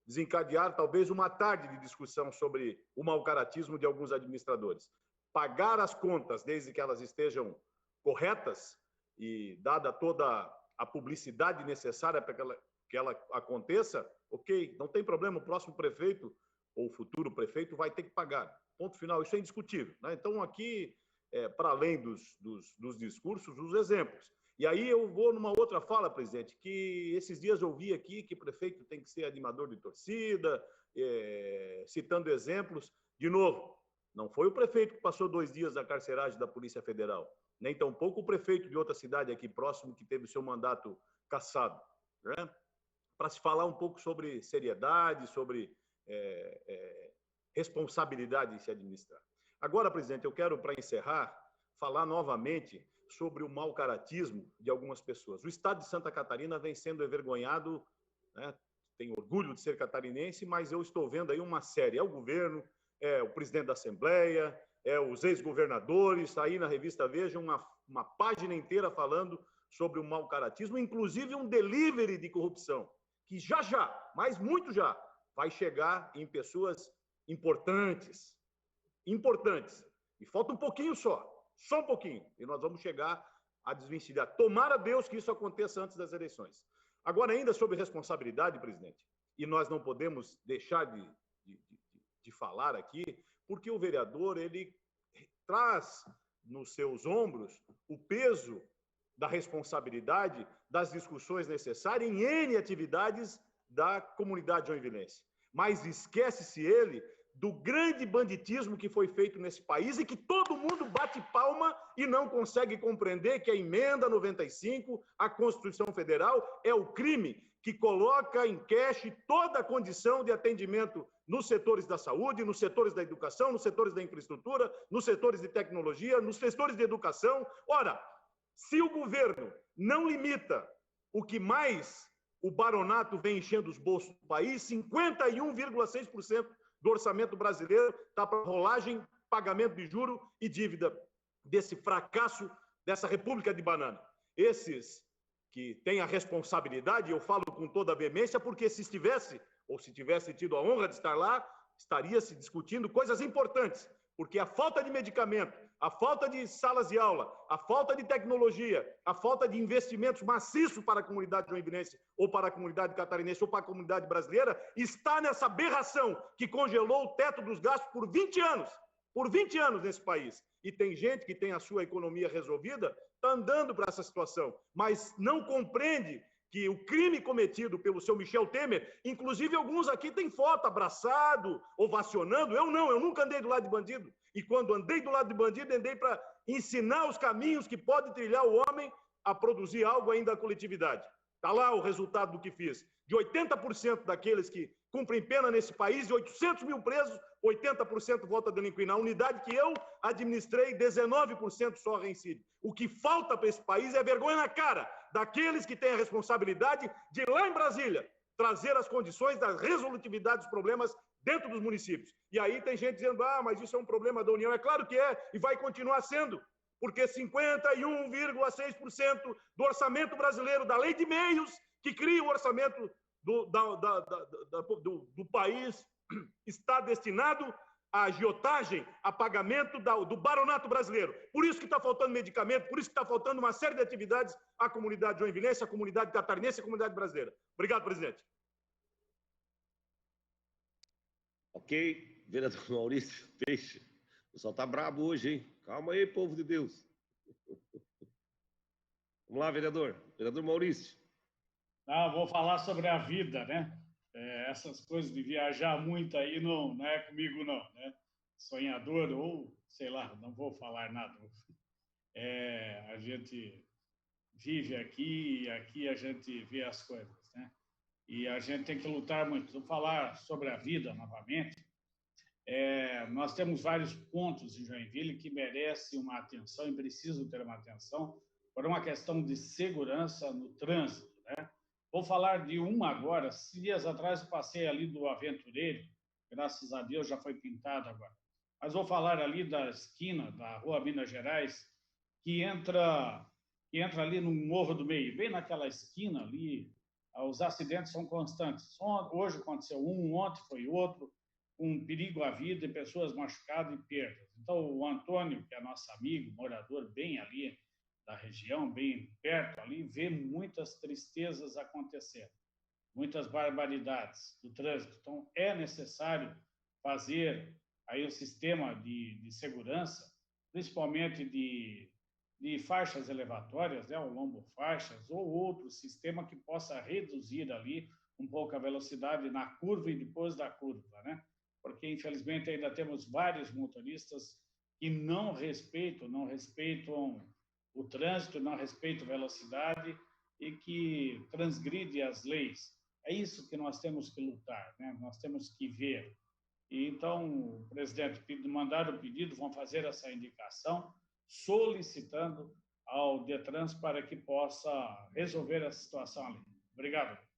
desencadear talvez uma tarde de discussão sobre o mau caratismo de alguns administradores. Pagar as contas desde que elas estejam corretas e dada toda a publicidade necessária para que ela aconteça, ok, não tem problema, o próximo prefeito ou o futuro prefeito vai ter que pagar. Ponto final, isso é indiscutível, né? Então, aqui, para além dos discursos, os exemplos. E aí eu vou numa outra fala, presidente, que esses dias eu vi aqui que prefeito tem que ser animador de torcida, citando exemplos. De novo, Não foi o prefeito que passou 2 dias na carceragem da Polícia Federal, nem tampouco o prefeito de outra cidade aqui próximo que teve o seu mandato cassado, né? Para se falar um pouco sobre seriedade, sobre responsabilidade em se administrar. Agora, presidente, eu quero, para encerrar, falar novamente sobre o mau caratismo de algumas pessoas. O estado de Santa Catarina vem sendo envergonhado, né? Tenho orgulho de ser catarinense, mas eu estou vendo aí uma série. É o governo, é o presidente da Assembleia, é os ex-governadores, aí na revista Veja uma página inteira falando sobre o mau caratismo, inclusive um delivery de corrupção, que já, mas muito já, vai chegar em pessoas importantes. E falta um pouquinho só um pouquinho, e nós vamos chegar à desvencilhar. Tomara Deus que isso aconteça antes das eleições. Agora, ainda sobre responsabilidade, presidente, e nós não podemos deixar de falar aqui, porque o vereador, ele traz nos seus ombros o peso da responsabilidade das discussões necessárias em N atividades da comunidade joinvilense. Mas esquece-se ele do grande banditismo que foi feito nesse país e que todo mundo bate palma e não consegue compreender que a emenda 95 à Constituição Federal é o crime que coloca em queixa toda a condição de atendimento nos setores da saúde, nos setores da educação, nos setores da infraestrutura, nos setores de tecnologia, nos setores de educação. Ora, se o governo não limita o que mais o baronato vem enchendo os bolsos do país, 51,6% do orçamento brasileiro está para rolagem, pagamento de juro e dívida desse fracasso dessa República de Banana. Esses que têm a responsabilidade, eu falo com toda a veemência, porque se estivesse, ou se tivesse tido a honra de estar lá, estaria se discutindo coisas importantes, porque a falta de medicamento, a falta de salas de aula, a falta de tecnologia, a falta de investimentos maciços para a comunidade joinvilense, ou para a comunidade catarinense, ou para a comunidade brasileira, está nessa aberração que congelou o teto dos gastos por 20 anos nesse país. E tem gente que tem a sua economia resolvida, está andando para essa situação, mas não compreende que o crime cometido pelo seu Michel Temer, inclusive alguns aqui têm foto abraçado, ovacionando, eu não, eu nunca andei do lado de bandido. E quando andei do lado de bandido, andei para ensinar os caminhos que pode trilhar o homem a produzir algo ainda da coletividade. Está lá o resultado do que fiz. De 80% daqueles que cumprem pena nesse país, de 800 mil presos, 80% volta a delinquir. Na unidade que eu administrei, 19% só reincide. O que falta para esse país é vergonha na cara daqueles que têm a responsabilidade de, lá em Brasília, trazer as condições da resolutividade dos problemas dentro dos municípios. E aí tem gente dizendo, mas isso é um problema da União. É claro que é, e vai continuar sendo, porque 51,6% do orçamento brasileiro, da lei de meios, que cria o orçamento do país, está destinado à agiotagem, a pagamento do baronato brasileiro. Por isso que está faltando medicamento, por isso que está faltando uma série de atividades à comunidade joinvilense, à comunidade catarinense e à comunidade brasileira. Obrigado, presidente. Ok, vereador Maurício Peixe. O pessoal está brabo hoje, hein? Calma aí, povo de Deus. Vamos lá, vereador. Vereador Maurício. Não, vou falar sobre a vida, né? Essas coisas de viajar muito aí não é comigo, não, né? Sonhador ou, sei lá, não vou falar nada. A gente vive aqui e aqui a gente vê as coisas, né? E a gente tem que lutar muito. Vou falar sobre a vida novamente. Nós temos vários pontos em Joinville que merecem uma atenção e precisam ter uma atenção por uma questão de segurança no trânsito, né? Vou falar de uma agora. 6 dias atrás eu passei ali do Aventureiro, graças a Deus já foi pintado agora. Mas vou falar ali da esquina da Rua Minas Gerais, que entra ali no Morro do Meio, bem naquela esquina ali. Os acidentes são constantes. Hoje aconteceu um, ontem foi outro, um perigo à vida e pessoas machucadas e perdas. Então, o Antônio, que é nosso amigo, morador bem ali da região, bem perto ali, vê muitas tristezas acontecendo, muitas barbaridades do trânsito. Então, é necessário fazer aí o sistema de segurança, principalmente de faixas elevatórias, né, ou lombofaixas, ou outro sistema que possa reduzir ali um pouco a velocidade na curva e depois da curva, né? porque, infelizmente, ainda temos vários motoristas que não respeitam o trânsito, não respeitam a velocidade e que transgridem as leis. É isso que nós temos que lutar, né? Nós temos que ver. E, então, o presidente mandar o pedido, vão fazer essa indicação, solicitando ao Detrans para que possa resolver essa situação ali. Obrigado.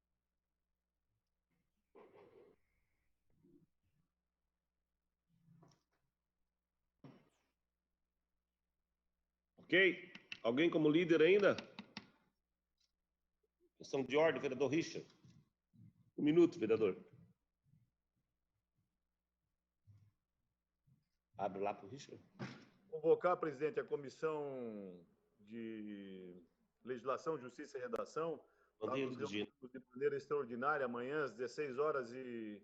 Ok? Alguém como líder ainda? Questão de ordem, vereador Richard. 1 minuto, vereador. Abre lá para o Richard. Convocar, presidente, a Comissão de Legislação, Justiça e Redação para de maneira extraordinária amanhã às 16 horas e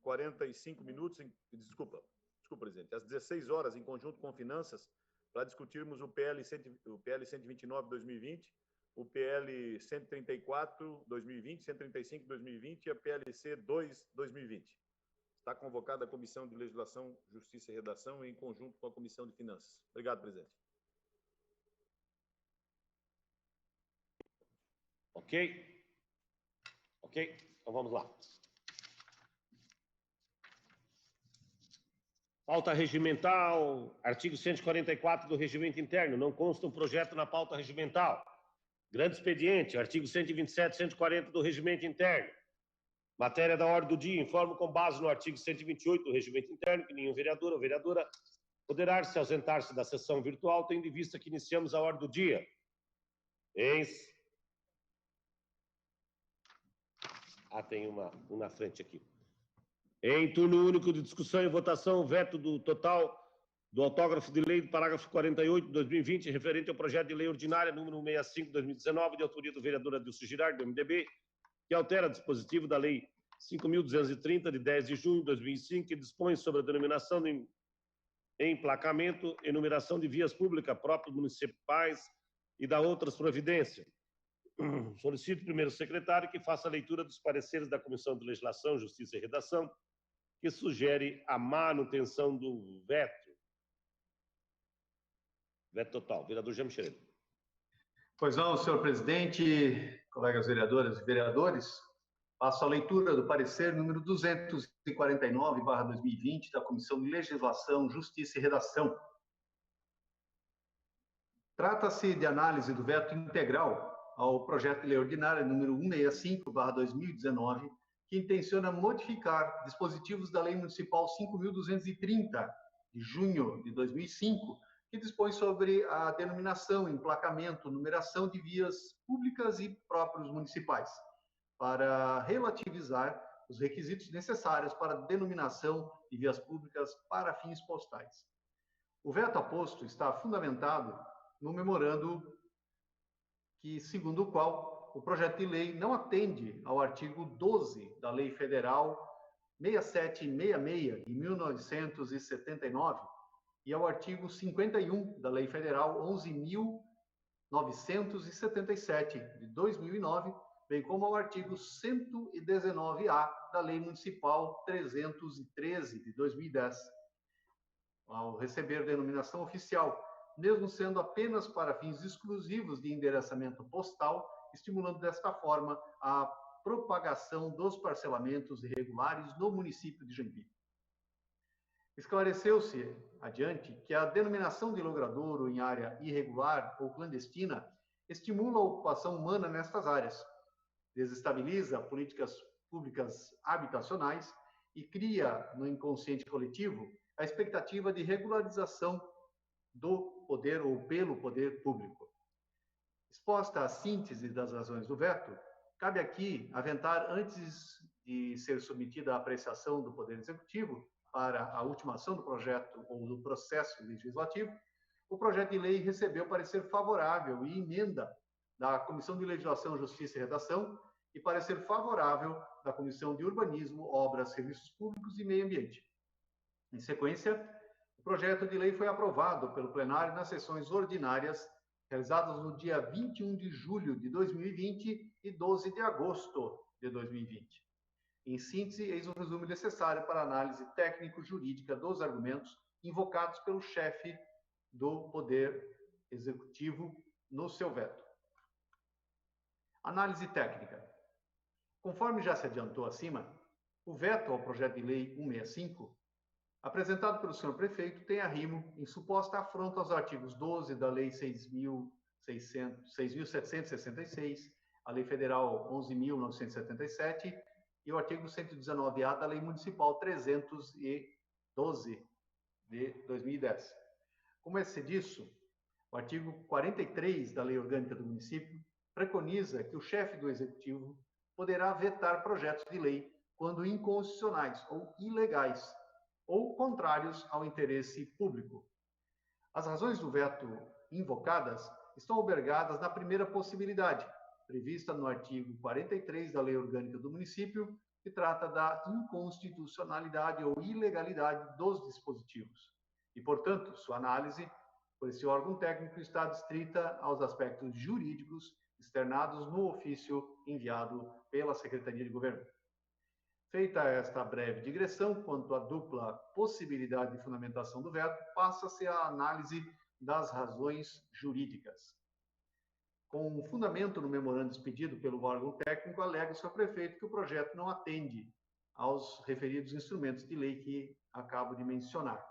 45 minutos, desculpa, presidente, às 16 horas em conjunto com Finanças, para discutirmos o PL 129/2020, o PL 134/2020, 135/2020 e a PLC 2/2020. Está convocada a Comissão de Legislação, Justiça e Redação em conjunto com a Comissão de Finanças. Obrigado, presidente. Ok? Ok? Então vamos lá. Pauta regimental, artigo 144 do Regimento Interno. Não consta um projeto na pauta regimental. Grande expediente, artigo 127, 140 do Regimento Interno. Matéria da ordem do dia. Informo com base no artigo 128 do Regimento Interno que nenhum vereador ou vereadora poderá se ausentar-se da sessão virtual, tendo em vista que iniciamos a ordem do dia. Tem um na frente aqui. Em turno único de discussão e votação, veto do total do autógrafo de lei do parágrafo 48 de 2020, referente ao projeto de lei ordinária número 165 de 2019, de autoria do vereador Adilson Girardi, do MDB, que altera dispositivo da lei 5.230, de 10 de junho de 2005, que dispõe sobre a denominação de emplacamento e numeração de vias públicas próprias municipais e da outras providências. Solicito o primeiro secretário que faça a leitura dos pareceres da Comissão de Legislação, Justiça e Redação, que sugere a manutenção do veto. Veto total. Vereador Jaime Xereda. Pois não, senhor presidente, colegas vereadoras e vereadores, faço a leitura do parecer número 249/2020 da Comissão de Legislação, Justiça e Redação. Trata-se de análise do veto integral ao projeto de lei ordinária número 165/2019, que intenciona modificar dispositivos da Lei Municipal 5.230, de junho de 2005, que dispõe sobre a denominação, emplacamento, numeração de vias públicas e próprios municipais, para relativizar os requisitos necessários para a denominação de vias públicas para fins postais. O veto aposto está fundamentado no memorando que, segundo o qual o projeto de lei não atende ao artigo 12 da Lei Federal 6766, de 1979, e ao artigo 51 da Lei Federal 11.977, de 2009, bem como ao artigo 119A da Lei Municipal 313, de 2010, ao receber denominação oficial, mesmo sendo apenas para fins exclusivos de endereçamento postal, estimulando desta forma a propagação dos parcelamentos irregulares no município de Joinville. Esclareceu-se, adiante, que a denominação de logradouro em área irregular ou clandestina estimula a ocupação humana nestas áreas, desestabiliza políticas públicas habitacionais e cria no inconsciente coletivo a expectativa de regularização do poder ou pelo poder público. Exposta a síntese das razões do veto, cabe aqui aventar, antes de ser submetida à apreciação do Poder Executivo para a ultimação do projeto ou do processo legislativo, o projeto de lei recebeu parecer favorável e emenda da Comissão de Legislação, Justiça e Redação e parecer favorável da Comissão de Urbanismo, Obras, Serviços Públicos e Meio Ambiente. Em sequência, o projeto de lei foi aprovado pelo plenário nas sessões ordinárias realizadas no dia 21 de julho de 2020 e 12 de agosto de 2020. Em síntese, eis o resumo necessário para a análise técnico-jurídica dos argumentos invocados pelo chefe do Poder Executivo no seu veto. Análise técnica. Conforme já se adiantou acima, o veto ao projeto de lei 165, apresentado pelo senhor prefeito, tem arrimo em suposta afronta aos artigos 12 da Lei 6.766, a Lei Federal 11.977 e o artigo 119-A da Lei Municipal 312 de 2010. Como é-se disso, o artigo 43 da Lei Orgânica do Município preconiza que o chefe do Executivo poderá vetar projetos de lei quando inconstitucionais ou ilegais ou contrários ao interesse público. As razões do veto invocadas estão albergadas na primeira possibilidade, prevista no artigo 43 da Lei Orgânica do Município, que trata da inconstitucionalidade ou ilegalidade dos dispositivos. E, portanto, sua análise por esse órgão técnico está adstrita aos aspectos jurídicos externados no ofício enviado pela Secretaria de Governo. Feita esta breve digressão quanto à dupla possibilidade de fundamentação do veto, passa-se a análise das razões jurídicas. Com fundamento no memorando expedido pelo órgão técnico, alega o seu prefeito que o projeto não atende aos referidos instrumentos de lei que acabo de mencionar.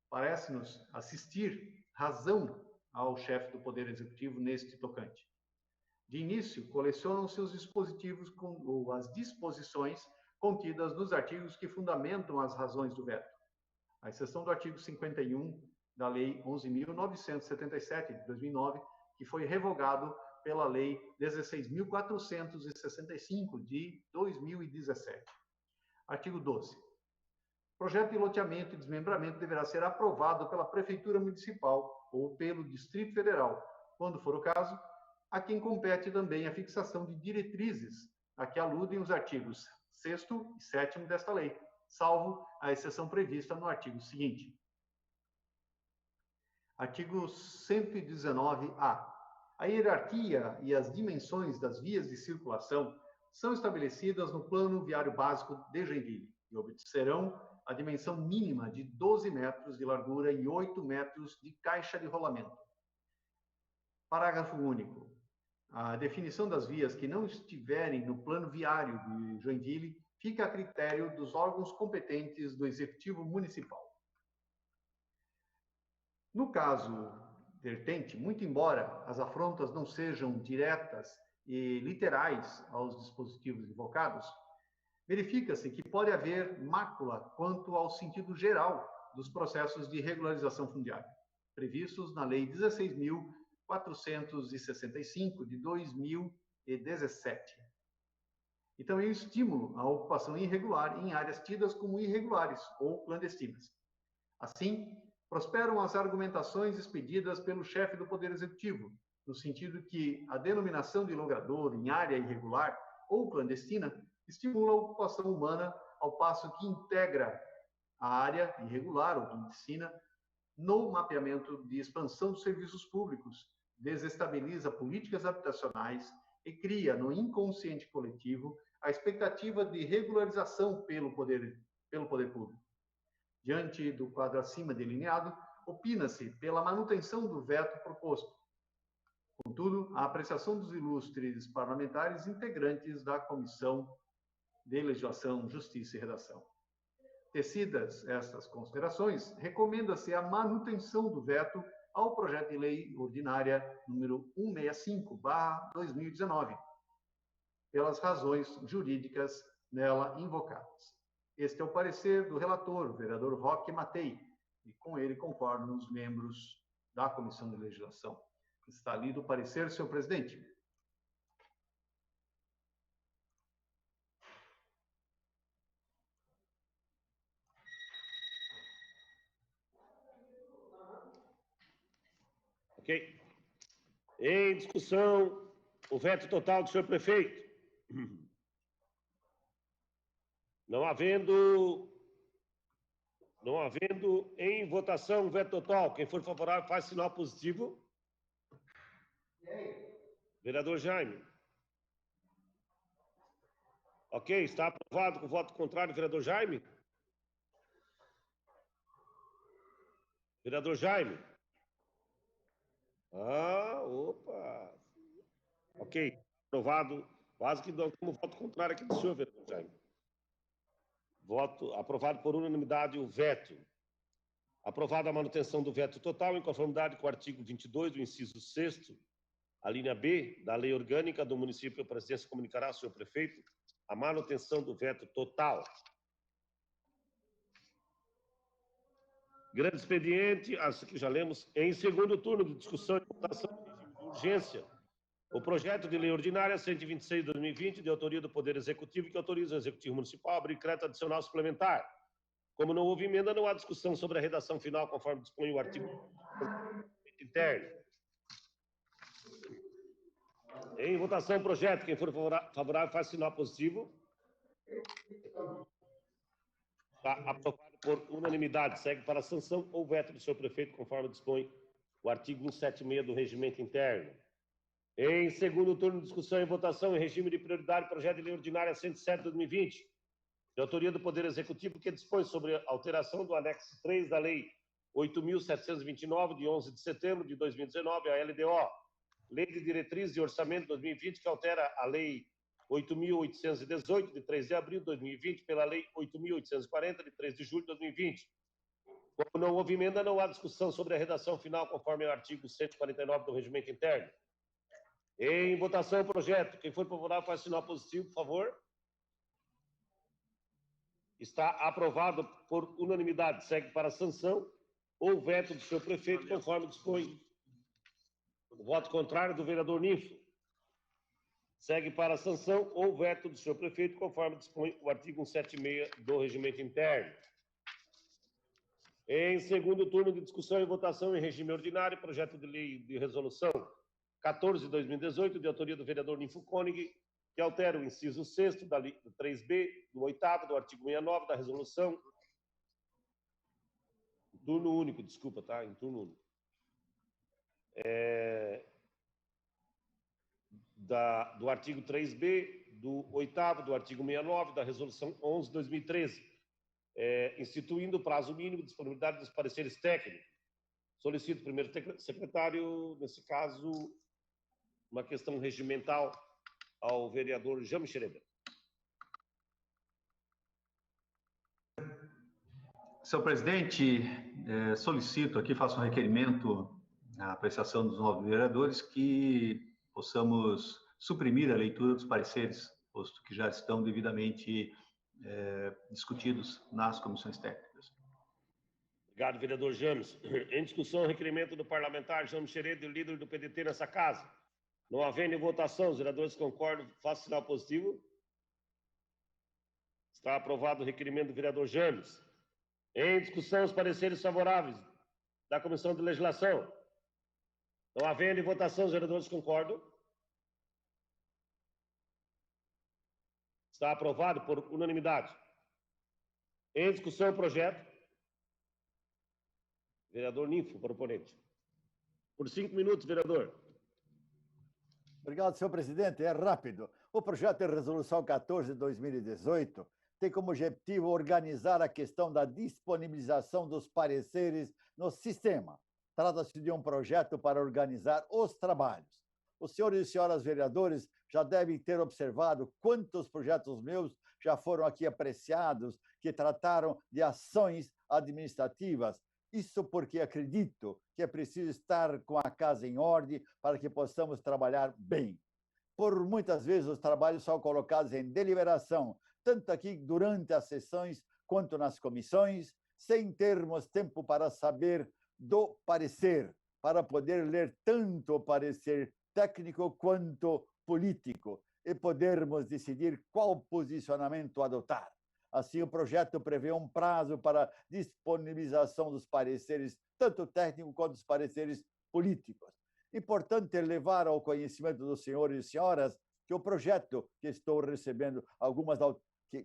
Parece-nos assistir razão ao chefe do Poder Executivo neste tocante. De início, colecionam-se os dispositivos ou as disposições contidas nos artigos que fundamentam as razões do veto, à exceção do artigo 51 da Lei 11.977, de 2009, que foi revogado pela Lei 16.465, de 2017. Artigo 12. Projeto de loteamento e desmembramento deverá ser aprovado pela Prefeitura Municipal ou pelo Distrito Federal, quando for o caso, a quem compete também a fixação de diretrizes a que aludem os artigos 6º e 7º desta lei, salvo a exceção prevista no artigo seguinte. Artigo 119-A. A hierarquia e as dimensões das vias de circulação são estabelecidas no Plano Viário Básico de Joinville e obedecerão a dimensão mínima de 12 metros de largura e 8 metros de caixa de rolamento. Parágrafo único. A definição das vias que não estiverem no plano viário de Joinville fica a critério dos órgãos competentes do Executivo Municipal. No caso vertente, muito embora as afrontas não sejam diretas e literais aos dispositivos invocados, verifica-se que pode haver mácula quanto ao sentido geral dos processos de regularização fundiária, previstos na Lei 16.465, de 2017. E também o estímulo à ocupação irregular em áreas tidas como irregulares ou clandestinas. Assim, prosperam as argumentações expedidas pelo chefe do Poder Executivo, no sentido que a denominação de logrador em área irregular ou clandestina estimula a ocupação humana, ao passo que integra a área irregular ou clandestina no mapeamento de expansão dos serviços públicos, desestabiliza políticas habitacionais e cria no inconsciente coletivo a expectativa de regularização pelo poder público. Diante do quadro acima delineado, opina-se pela manutenção do veto proposto. Contudo, a apreciação dos ilustres parlamentares integrantes da Comissão de Legislação, Justiça e Redação. Tecidas estas considerações, recomenda-se a manutenção do veto ao projeto de lei ordinária número 165/2019, pelas razões jurídicas nela invocadas. Este é o parecer do relator, o vereador Roque Matei, e com ele concordam os membros da Comissão de Legislação. Está lido o parecer, senhor presidente. Ok. Em discussão, o veto total do senhor prefeito. Não havendo em votação o veto total, quem for favorável faz sinal positivo. Vereador Jaime. Ok, está aprovado com voto contrário, vereador Jaime? Vereador Jaime? Opa! Ok, aprovado, quase que dou como voto contrário aqui do senhor, vereador Jaime. Voto aprovado por unanimidade o veto. Aprovada a manutenção do veto total em conformidade com o artigo 22 do inciso 6º, a linha B da Lei Orgânica do Município, a presidência comunicará ao senhor prefeito a manutenção do veto total. Grande expediente, acho que já lemos, em segundo turno de discussão e votação em regime de urgência, o projeto de lei ordinária 126/2020, de autoria do Poder Executivo, que autoriza o Executivo Municipal a abrir decreto adicional suplementar. Como não houve emenda, não há discussão sobre a redação final, conforme dispõe o artigo interno. Em votação, projeto. Quem for favorável, faz sinal positivo. Está aprovado por unanimidade. Segue para a sanção ou veto do senhor prefeito, conforme dispõe o artigo 176 do Regimento Interno. Em segundo turno de discussão e votação, em regime de prioridade, projeto de lei ordinária 107/2020, de autoria do Poder Executivo, que dispõe sobre a alteração do anexo 3 da Lei 8.729, de 11 de setembro de 2019, a LDO, Lei de Diretrizes e Orçamento 2020, que altera a Lei 8.818, de 3 de abril de 2020, pela Lei 8.840, de 3 de julho de 2020. Como não houve emenda, não há discussão sobre a redação final, conforme o artigo 149 do Regimento Interno. Em votação, o projeto. Quem for favorável, faz sinal positivo, por favor. Está aprovado por unanimidade. Segue para a sanção ou veto do senhor prefeito, conforme dispõe o voto contrário do vereador Ninfo. Segue para a sanção ou veto do senhor prefeito, conforme dispõe o artigo 176 do Regimento Interno. Em segundo turno de discussão e votação em regime ordinário, projeto de lei de resolução 14/2018, de autoria do vereador Ninfo Koenig, que altera o inciso 6º da 3B, do 8º, do artigo 69 da resolução. Em turno único, desculpa, tá? Em turno único. Do artigo 3B, do 8º, do artigo 69 da resolução 11/2013, instituindo o prazo mínimo de disponibilidade dos pareceres técnicos. Solicito, primeiro secretário, nesse caso, uma questão regimental ao vereador Jaime Schroeder. Senhor presidente, solicito aqui, faço um requerimento à apreciação dos novos vereadores que possamos suprimir a leitura dos pareceres, posto que já estão devidamente discutidos nas comissões técnicas. Obrigado, vereador James. Em discussão, o requerimento do parlamentar Jaime Schroeder, líder do PDT nessa casa. Não havendo votação, os vereadores concordam, faço sinal positivo. Está aprovado o requerimento do vereador James. Em discussão, os pareceres favoráveis da Comissão de Legislação. Não havendo votação, os vereadores concordam. Está aprovado por unanimidade. Em discussão, o projeto. Vereador Ninfo, proponente. Por 5 minutos, vereador. Obrigado, senhor presidente. É rápido. O projeto de resolução 14 de 2018 tem como objetivo organizar a questão da disponibilização dos pareceres no sistema. Trata-se de um projeto para organizar os trabalhos. Os senhores e senhoras vereadores já devem ter observado quantos projetos meus já foram aqui apreciados, que trataram de ações administrativas. Isso porque acredito que é preciso estar com a casa em ordem para que possamos trabalhar bem. Por muitas vezes os trabalhos são colocados em deliberação, tanto aqui durante as sessões quanto nas comissões, sem termos tempo para saber do parecer, para poder ler tanto o parecer técnico quanto político e podermos decidir qual posicionamento adotar. Assim, o projeto prevê um prazo para disponibilização dos pareceres, tanto técnicos quanto dos pareceres políticos. Importante levar ao conhecimento dos senhores e senhoras que o projeto que estou recebendo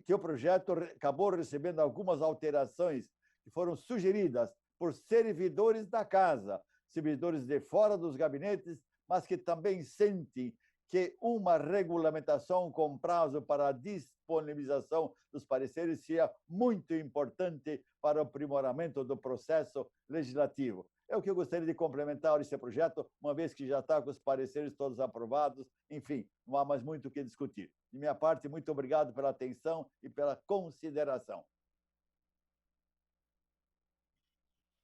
que o projeto acabou recebendo algumas alterações que foram sugeridas por servidores da casa, servidores de fora dos gabinetes, mas que também sentem que uma regulamentação com prazo para a disponibilização dos pareceres seja muito importante para o aprimoramento do processo legislativo. É o que eu gostaria de complementar esse projeto, uma vez que já está com os pareceres todos aprovados. Enfim, não há mais muito o que discutir. De minha parte, muito obrigado pela atenção e pela consideração.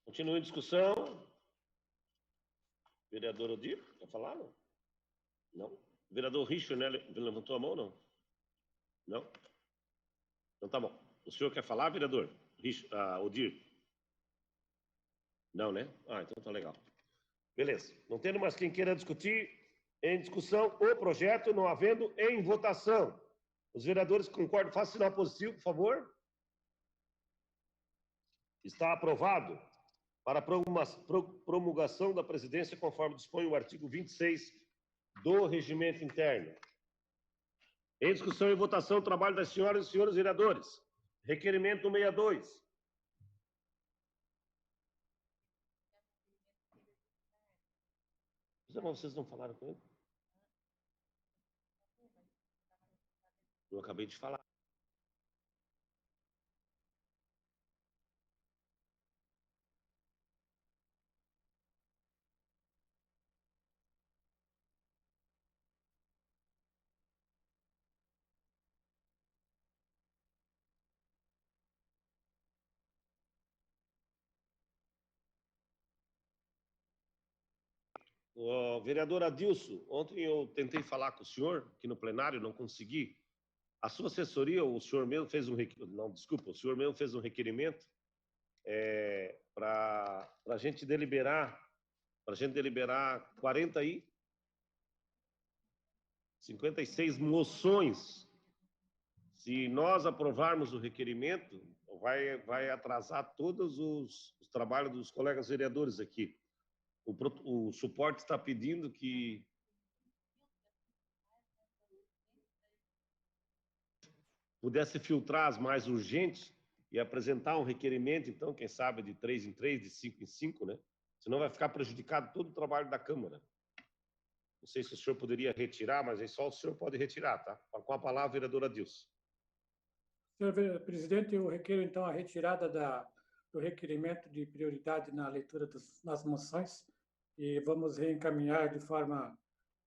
Continua em discussão. Vereador Odir, quer falar? Não? Não? Vereador Richard, né? Levantou a mão, não? Não? Então tá bom. O senhor quer falar, vereador? Odir? Não, né? Ah, então tá legal. Beleza. Não tendo mais quem queira discutir, em discussão o projeto, não havendo em votação. Os vereadores que concordam, façam sinal positivo, por favor. Está aprovado para promulgação da presidência, conforme dispõe o artigo 26 do Regimento Interno. Em discussão e votação, o trabalho das senhoras e senhores vereadores. Requerimento 62. Vocês não falaram com ele? Eu acabei de falar. Vereador Adilson, ontem eu tentei falar com o senhor, aqui no plenário, não consegui. A sua assessoria, o senhor mesmo fez um requerimento, não, desculpa, o senhor mesmo fez um requerimento para a gente deliberar 56 moções. Se nós aprovarmos o requerimento, vai atrasar todos os trabalhos dos colegas vereadores aqui. O suporte está pedindo que pudesse filtrar as mais urgentes e apresentar um requerimento, então, quem sabe, de 3 em 3, de 5 em 5, né? Senão vai ficar prejudicado todo o trabalho da Câmara. Não sei se o senhor poderia retirar, mas aí só o senhor pode retirar, tá? Com a palavra, vereador Adilson. Senhor presidente, eu requeiro, então, a retirada do requerimento de prioridade na leitura das moções e vamos reencaminhar de forma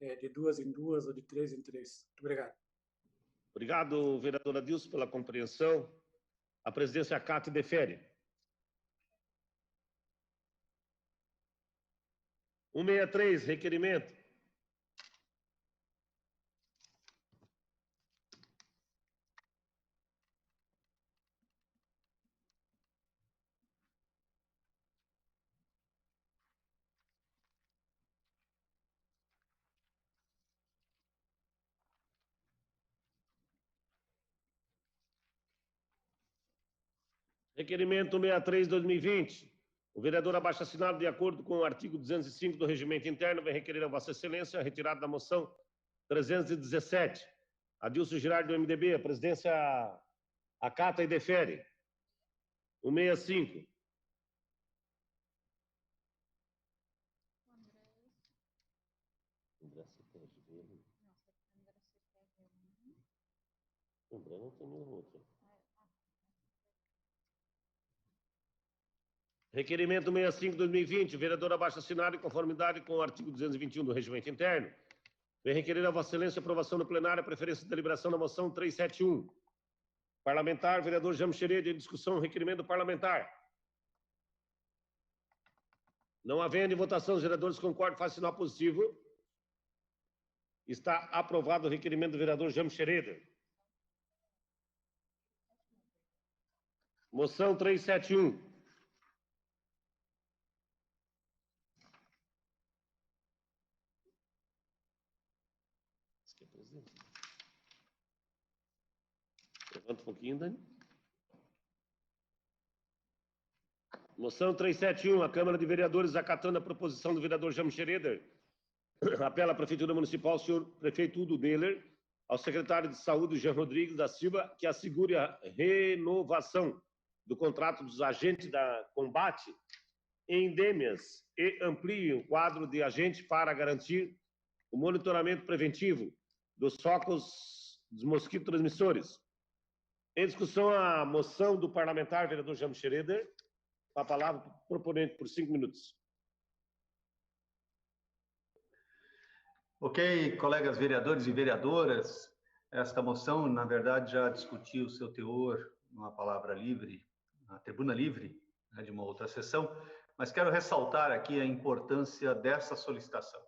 de 2 em 2 ou de 3 em 3. Muito obrigado. Obrigado, vereador Adilson, pela compreensão. A presidência acata e defere. 163, requerimento. Requerimento 163/2020. O vereador abaixo-assinado, de acordo com o artigo 205 do Regimento Interno, vem requerer a Vossa Excelência a retirada da moção 317. Adilson Girardi, do MDB. A presidência acata e defere. 165. André não tem nenhum outro. Requerimento 65/2020, vereador abaixo-assinado em conformidade com o artigo 221 do Regimento Interno. Vem requerer a Vossa Excelência a aprovação no plenário a preferência de deliberação da moção 371. Parlamentar, vereador James Xereda, em discussão, requerimento parlamentar. Não havendo em votação, os vereadores concordam, faz sinal positivo. Está aprovado o requerimento do vereador James Xereda. Moção 371. Levanta um pouquinho, Dani. Moção 371, a Câmara de Vereadores, acatando a proposição do vereador James Schroeder, apela à Prefeitura Municipal, senhor prefeito Udo Deller, ao secretário de Saúde, Jean Rodrigues da Silva, que assegure a renovação do contrato dos agentes da combate em endêmias e amplie o quadro de agentes para garantir o monitoramento preventivo dos focos dos mosquitos transmissores. Em discussão, a moção do parlamentar vereador James Schroeder. Com a palavra para o proponente por 5 minutos. Ok, colegas vereadores e vereadoras, esta moção, na verdade, já discutiu o seu teor numa palavra livre, na tribuna livre, né, de uma outra sessão, mas quero ressaltar aqui a importância dessa solicitação.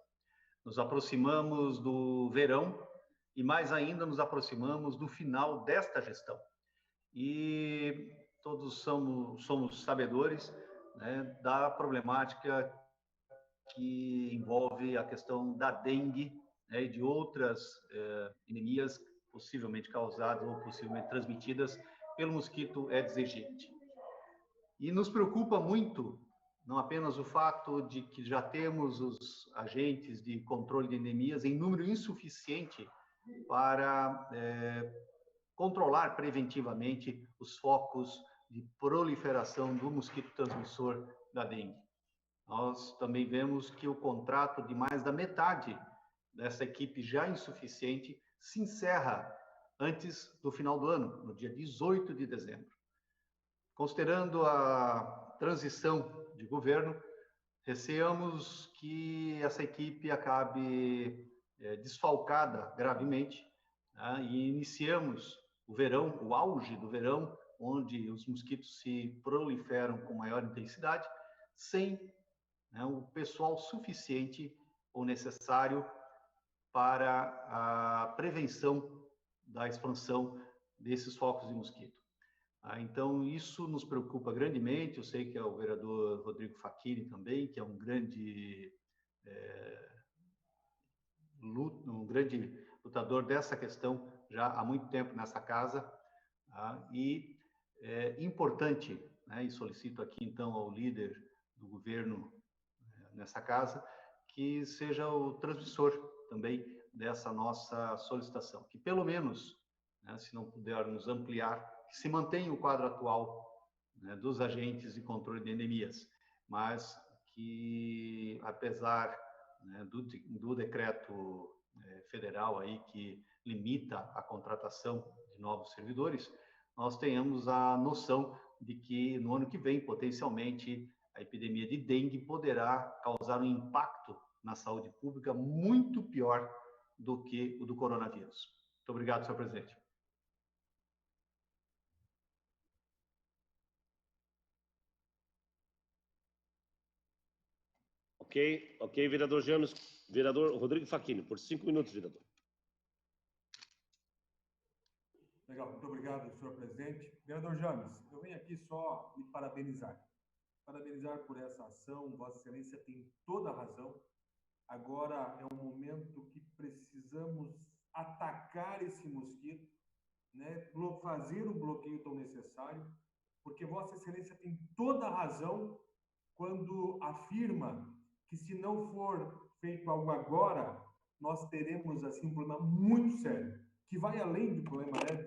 Nos aproximamos do verão e, mais ainda, nos aproximamos do final desta gestão. E todos somos sabedores, né, da problemática que envolve a questão da dengue, né, e de outras endemias possivelmente causadas ou possivelmente transmitidas pelo mosquito Aedes aegypti. E nos preocupa muito, não apenas o fato de que já temos os agentes de controle de endemias em número insuficiente para controlar preventivamente os focos de proliferação do mosquito transmissor da dengue. Nós também vemos que o contrato de mais da metade dessa equipe já insuficiente se encerra antes do final do ano, no dia 18 de dezembro. Considerando a transição de governo, receamos que essa equipe acabe desfalcada gravemente, né, e iniciamos o verão, o auge do verão, onde os mosquitos se proliferam com maior intensidade, sem, né, o pessoal suficiente ou necessário para a prevenção da expansão desses focos de mosquito. Então, isso nos preocupa grandemente. Eu sei que é o vereador Rodrigo Facchini também, que é um grande lutador dessa questão já há muito tempo nessa casa. E é importante, né, e solicito aqui, então, ao líder do governo nessa casa, que seja o transmissor também dessa nossa solicitação, que pelo menos, né, se não pudermos ampliar, que se mantenha o quadro atual, né, dos agentes de controle de endemias, mas que, apesar, né, do decreto federal aí que limita a contratação de novos servidores, nós tenhamos a noção de que no ano que vem, potencialmente, a epidemia de dengue poderá causar um impacto na saúde pública muito pior do que o do coronavírus. Muito obrigado, senhor presidente. Ok, vereador James. Vereador Rodrigo Facchini, por 5 minutos, vereador. Legal, muito obrigado, senhor presidente. Vereador James, eu venho aqui só lhe parabenizar. Parabenizar por essa ação, Vossa Excelência tem toda a razão. Agora é um momento que precisamos atacar esse mosquito, né? Fazer o bloqueio tão necessário, porque Vossa Excelência tem toda a razão quando afirma que se não for feito algo agora, nós teremos assim um problema muito sério, que vai além do problema, né,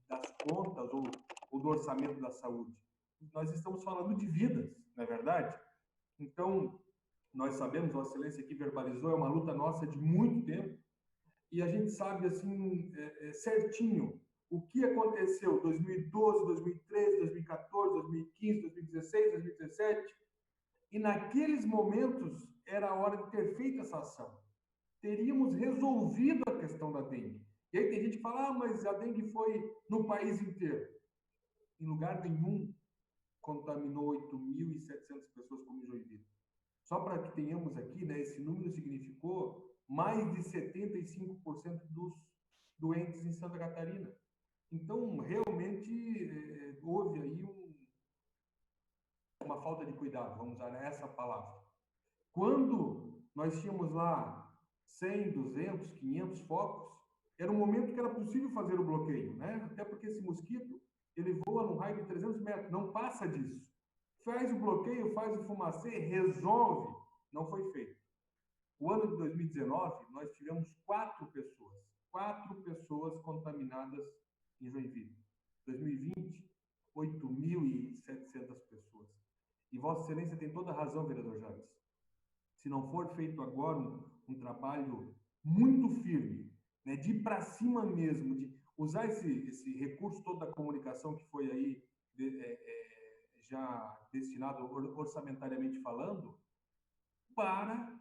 das contas ou do orçamento da saúde. Nós estamos falando de vidas, não é verdade? Então, nós sabemos, Vossa Excelência aqui verbalizou, é uma luta nossa de muito tempo, e a gente sabe assim certinho o que aconteceu 2012, 2013, 2014, 2015, 2016, 2017, e naqueles momentos era a hora de ter feito essa ação. Teríamos resolvido a questão da dengue. E aí tem gente que fala, mas a dengue foi no país inteiro. Em lugar nenhum contaminou 8.700 pessoas como em Joinville. Só para que tenhamos aqui, né, esse número significou mais de 75% dos doentes em Santa Catarina. Então, realmente, houve aí uma falta de cuidado, vamos usar essa palavra. Quando nós tínhamos lá 100, 200, 500 focos, era um momento que era possível fazer o bloqueio, né? Até porque esse mosquito, ele voa num raio de 300 metros, não passa disso. Faz o bloqueio, faz o fumacê, resolve. Não foi feito. O ano de 2019, nós tivemos 4 pessoas contaminadas em Joinville. 2020, 8.700 pessoas. E Vossa Excelência tem toda a razão, vereador James. Se não for feito agora um trabalho muito firme, né, de ir para cima mesmo, de usar esse recurso todo da comunicação que foi aí já destinado orçamentariamente falando, para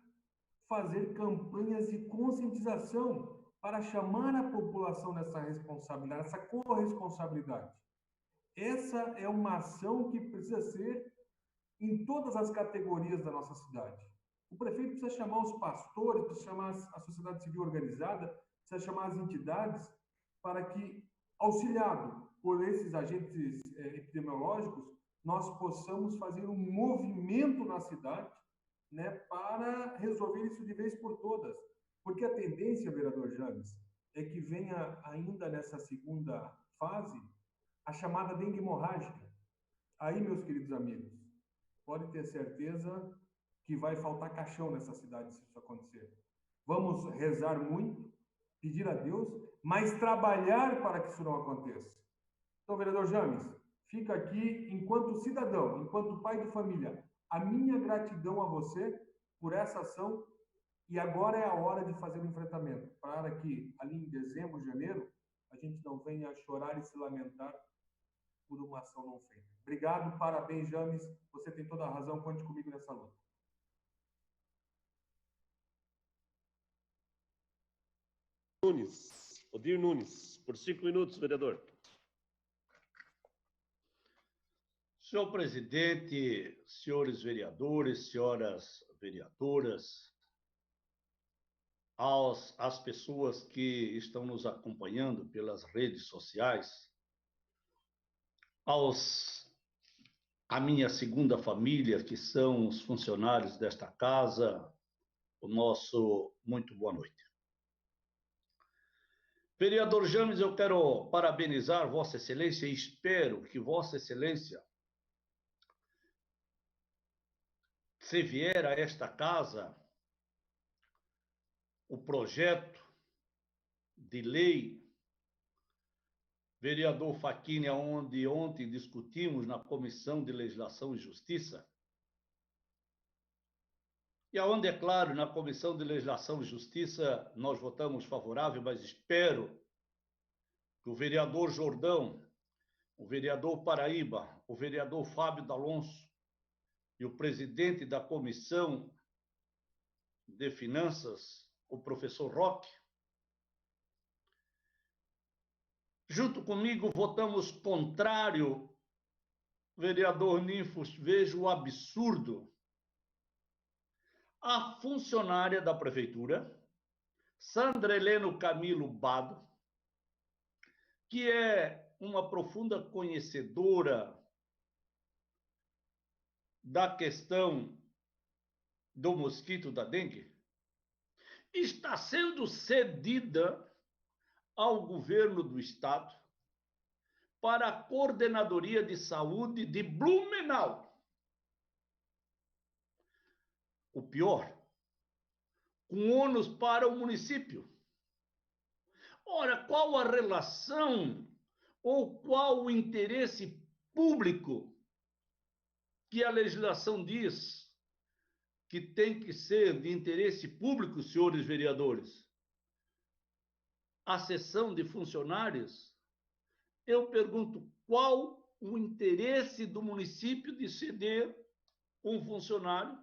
fazer campanhas de conscientização, para chamar a população nessa responsabilidade, essa corresponsabilidade. Essa é uma ação que precisa ser em todas as categorias da nossa cidade. O prefeito precisa chamar os pastores, precisa chamar a sociedade civil organizada, precisa chamar as entidades para que, auxiliado por esses agentes epidemiológicos, nós possamos fazer um movimento na cidade, né, para resolver isso de vez por todas. Porque a tendência, vereador James, é que venha ainda nessa segunda fase a chamada dengue hemorrágica. Aí, meus queridos amigos, pode ter certeza que vai faltar caixão nessa cidade se isso acontecer. Vamos rezar muito, pedir a Deus, mas trabalhar para que isso não aconteça. Então, vereador James, fica aqui, enquanto cidadão, enquanto pai de família, a minha gratidão a você por essa ação, e agora é a hora de fazer o enfrentamento, para que ali em dezembro, janeiro, a gente não venha chorar e se lamentar por uma ação não feita. Obrigado, parabéns, James, você tem toda a razão, conte comigo nessa luta. Odir Nunes, por 5 minutos, vereador. Senhor presidente, senhores vereadores, senhoras vereadoras, às pessoas que estão nos acompanhando pelas redes sociais, a minha segunda família, que são os funcionários desta casa, o nosso muito boa noite. Vereador James, eu quero parabenizar Vossa Excelência e espero que Vossa Excelência, se vier a esta casa, o projeto de lei, vereador Facchini, onde ontem discutimos na Comissão de Legislação e Justiça, e aonde, é claro, na Comissão de Legislação e Justiça nós votamos favorável, mas espero que o vereador Jordão, o vereador Paraíba, o vereador Fábio D'Alonso e o presidente da Comissão de Finanças, o professor Roque, junto comigo votamos contrário, vereador Ninfos, vejo o absurdo. A funcionária da prefeitura, Sandra Heleno Camilo Bado, que é uma profunda conhecedora da questão do mosquito da dengue, está sendo cedida ao governo do estado para a Coordenadoria de Saúde de Blumenau. O pior, com ônus para o município. Ora, qual a relação ou qual o interesse público que a legislação diz que tem que ser de interesse público, senhores vereadores? A cessão de funcionários, eu pergunto, qual o interesse do município de ceder um funcionário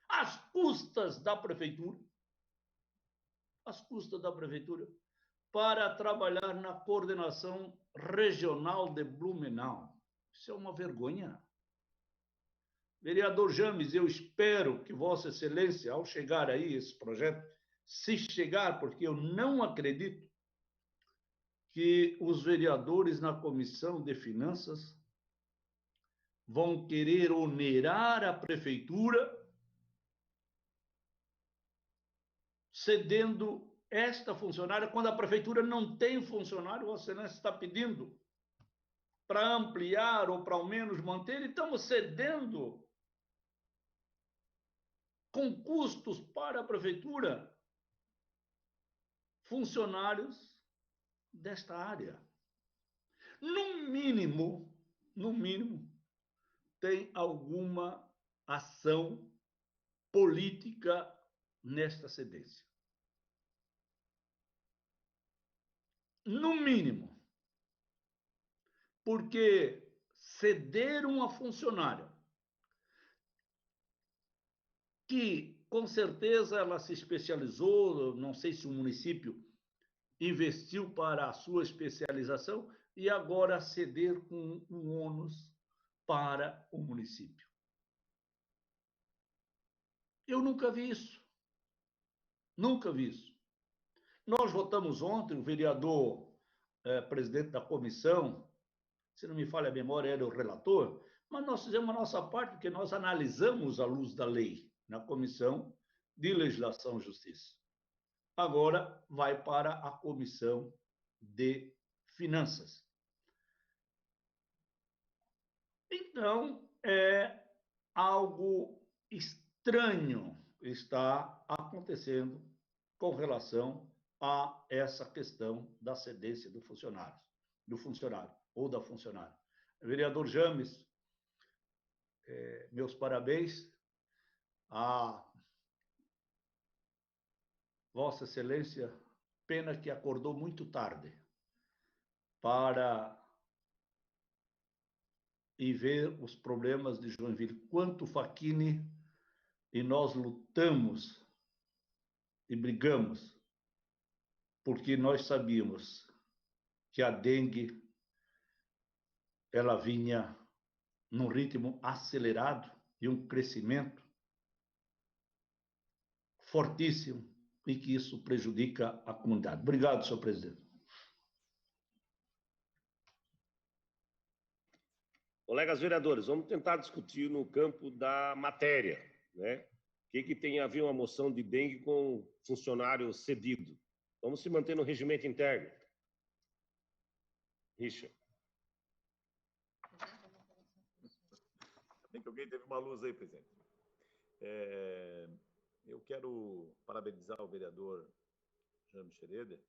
às custas da prefeitura, para trabalhar na coordenação regional de Blumenau? Isso é uma vergonha. Vereador James, eu espero que Vossa Excelência, ao chegar aí esse projeto, se chegar, porque eu não acredito que os vereadores na Comissão de Finanças vão querer onerar a prefeitura cedendo esta funcionária, quando a prefeitura não tem funcionário. Vossa Excelência está pedindo para ampliar ou para ao menos manter, e estamos cedendo com custos para a prefeitura funcionários desta área. No mínimo, tem alguma ação política nesta cedência. no mínimo, porque cederam a funcionária, que com certeza ela se especializou, não sei se o município investiu para a sua especialização, e agora ceder com um ônus para o município. Eu nunca vi isso. Nunca vi isso. Nós votamos ontem, o vereador presidente da comissão, se não me falha a memória, era o relator, mas nós fizemos a nossa parte, porque nós analisamos à luz da lei na Comissão de Legislação e Justiça. Agora vai para a Comissão de Finanças. Então, é algo estranho está acontecendo com relação a essa questão da cedência do funcionário ou da funcionária. Vereador James, meus parabéns a Vossa Excelência, pena que acordou muito tarde para ir ver os problemas de Joinville. Quanto Facchini e nós lutamos e brigamos, porque nós sabíamos que a dengue ela vinha num ritmo acelerado e um crescimento fortíssimo e que isso prejudica a comunidade. Obrigado, senhor presidente. Colegas vereadores, vamos tentar discutir no campo da matéria, né? O que tem a ver uma moção de dengue com funcionário cedido? Vamos se manter no regimento interno. Richard. Bem que alguém teve uma luz aí, presidente. Eu quero parabenizar o vereador James Schroeder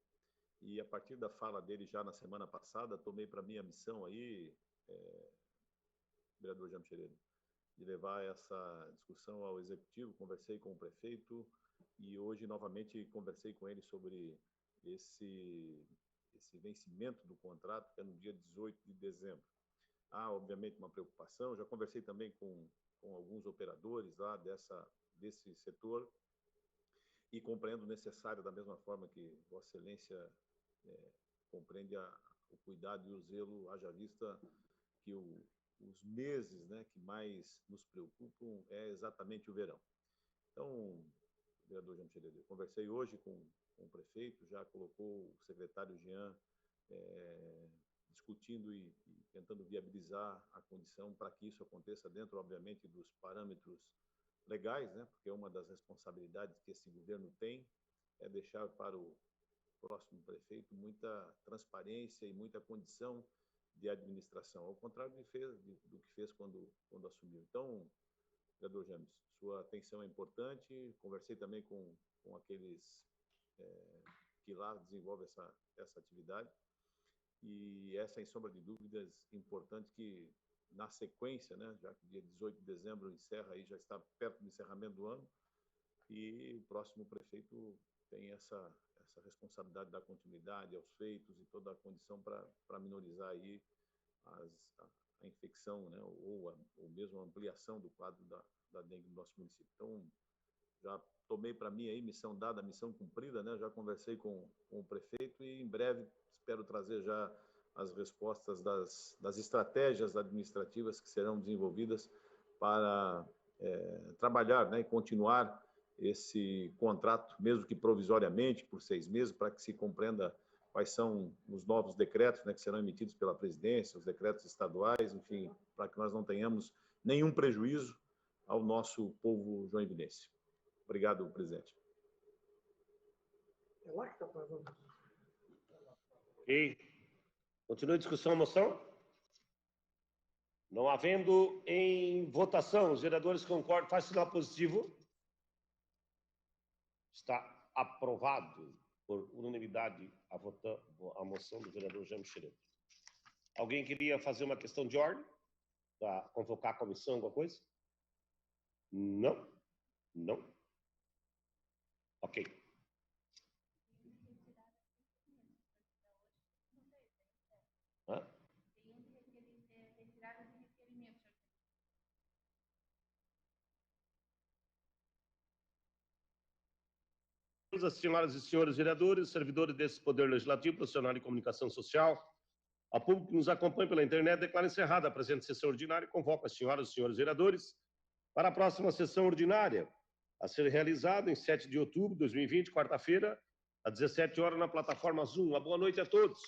e, a partir da fala dele já na semana passada, tomei para mim a missão aí, vereador James Schroeder, de levar essa discussão ao Executivo. Conversei com o prefeito e hoje, novamente, conversei com ele sobre esse vencimento do contrato, que é no dia 18 de dezembro. Há, obviamente, uma preocupação. Já conversei também com alguns operadores lá desse setor e compreendo necessário, da mesma forma que Vossa Excelência compreende o cuidado e o zelo, haja vista que os meses, né, que mais nos preocupam é exatamente o verão. Então, vereador James Schroeder, conversei hoje com o prefeito, já colocou o secretário Jean discutindo e tentando viabilizar a condição para que isso aconteça dentro, obviamente, dos parâmetros legais, né? Porque uma das responsabilidades que esse governo tem é deixar para o próximo prefeito muita transparência e muita condição de administração, ao contrário do que fez quando assumiu. Então, vereador James, sua atenção é importante. Conversei também com aqueles que lá desenvolvem essa atividade, e é, sem sombra de dúvidas, importante que, na sequência, né, já que dia 18 de dezembro encerra, aí já está perto do encerramento do ano, e o próximo prefeito tem essa responsabilidade da continuidade aos feitos e toda a condição para minorizar aí a infecção, né, ou mesmo a ampliação do quadro da dengue no nosso município. Então, já tomei para mim aí missão dada, missão cumprida, né? Já conversei com o prefeito e em breve espero trazer já as respostas das estratégias administrativas que serão desenvolvidas para trabalhar, né, e continuar esse contrato, mesmo que provisoriamente, por 6 meses, para que se compreenda quais são os novos decretos, né, que serão emitidos pela presidência, os decretos estaduais, enfim, para que nós não tenhamos nenhum prejuízo ao nosso povo joinvilense. Obrigado, presidente. Ok. Continua a discussão, a moção? Não havendo em votação, os vereadores concordam, faz sinal positivo. Está aprovado por unanimidade a moção do vereador James Schroeder. Alguém queria fazer uma questão de ordem? Para convocar a comissão, alguma coisa? Não? Não? Ok. as senhoras e senhores vereadores, servidores desse Poder Legislativo, Profissional de Comunicação Social, ao público que nos acompanha pela internet, declaro encerrada a presente sessão ordinária e convoco as senhoras e senhores vereadores para a próxima sessão ordinária, a ser realizada em 7 de outubro de 2020, quarta-feira, às 17 horas, na plataforma Zoom. Uma boa noite a todos.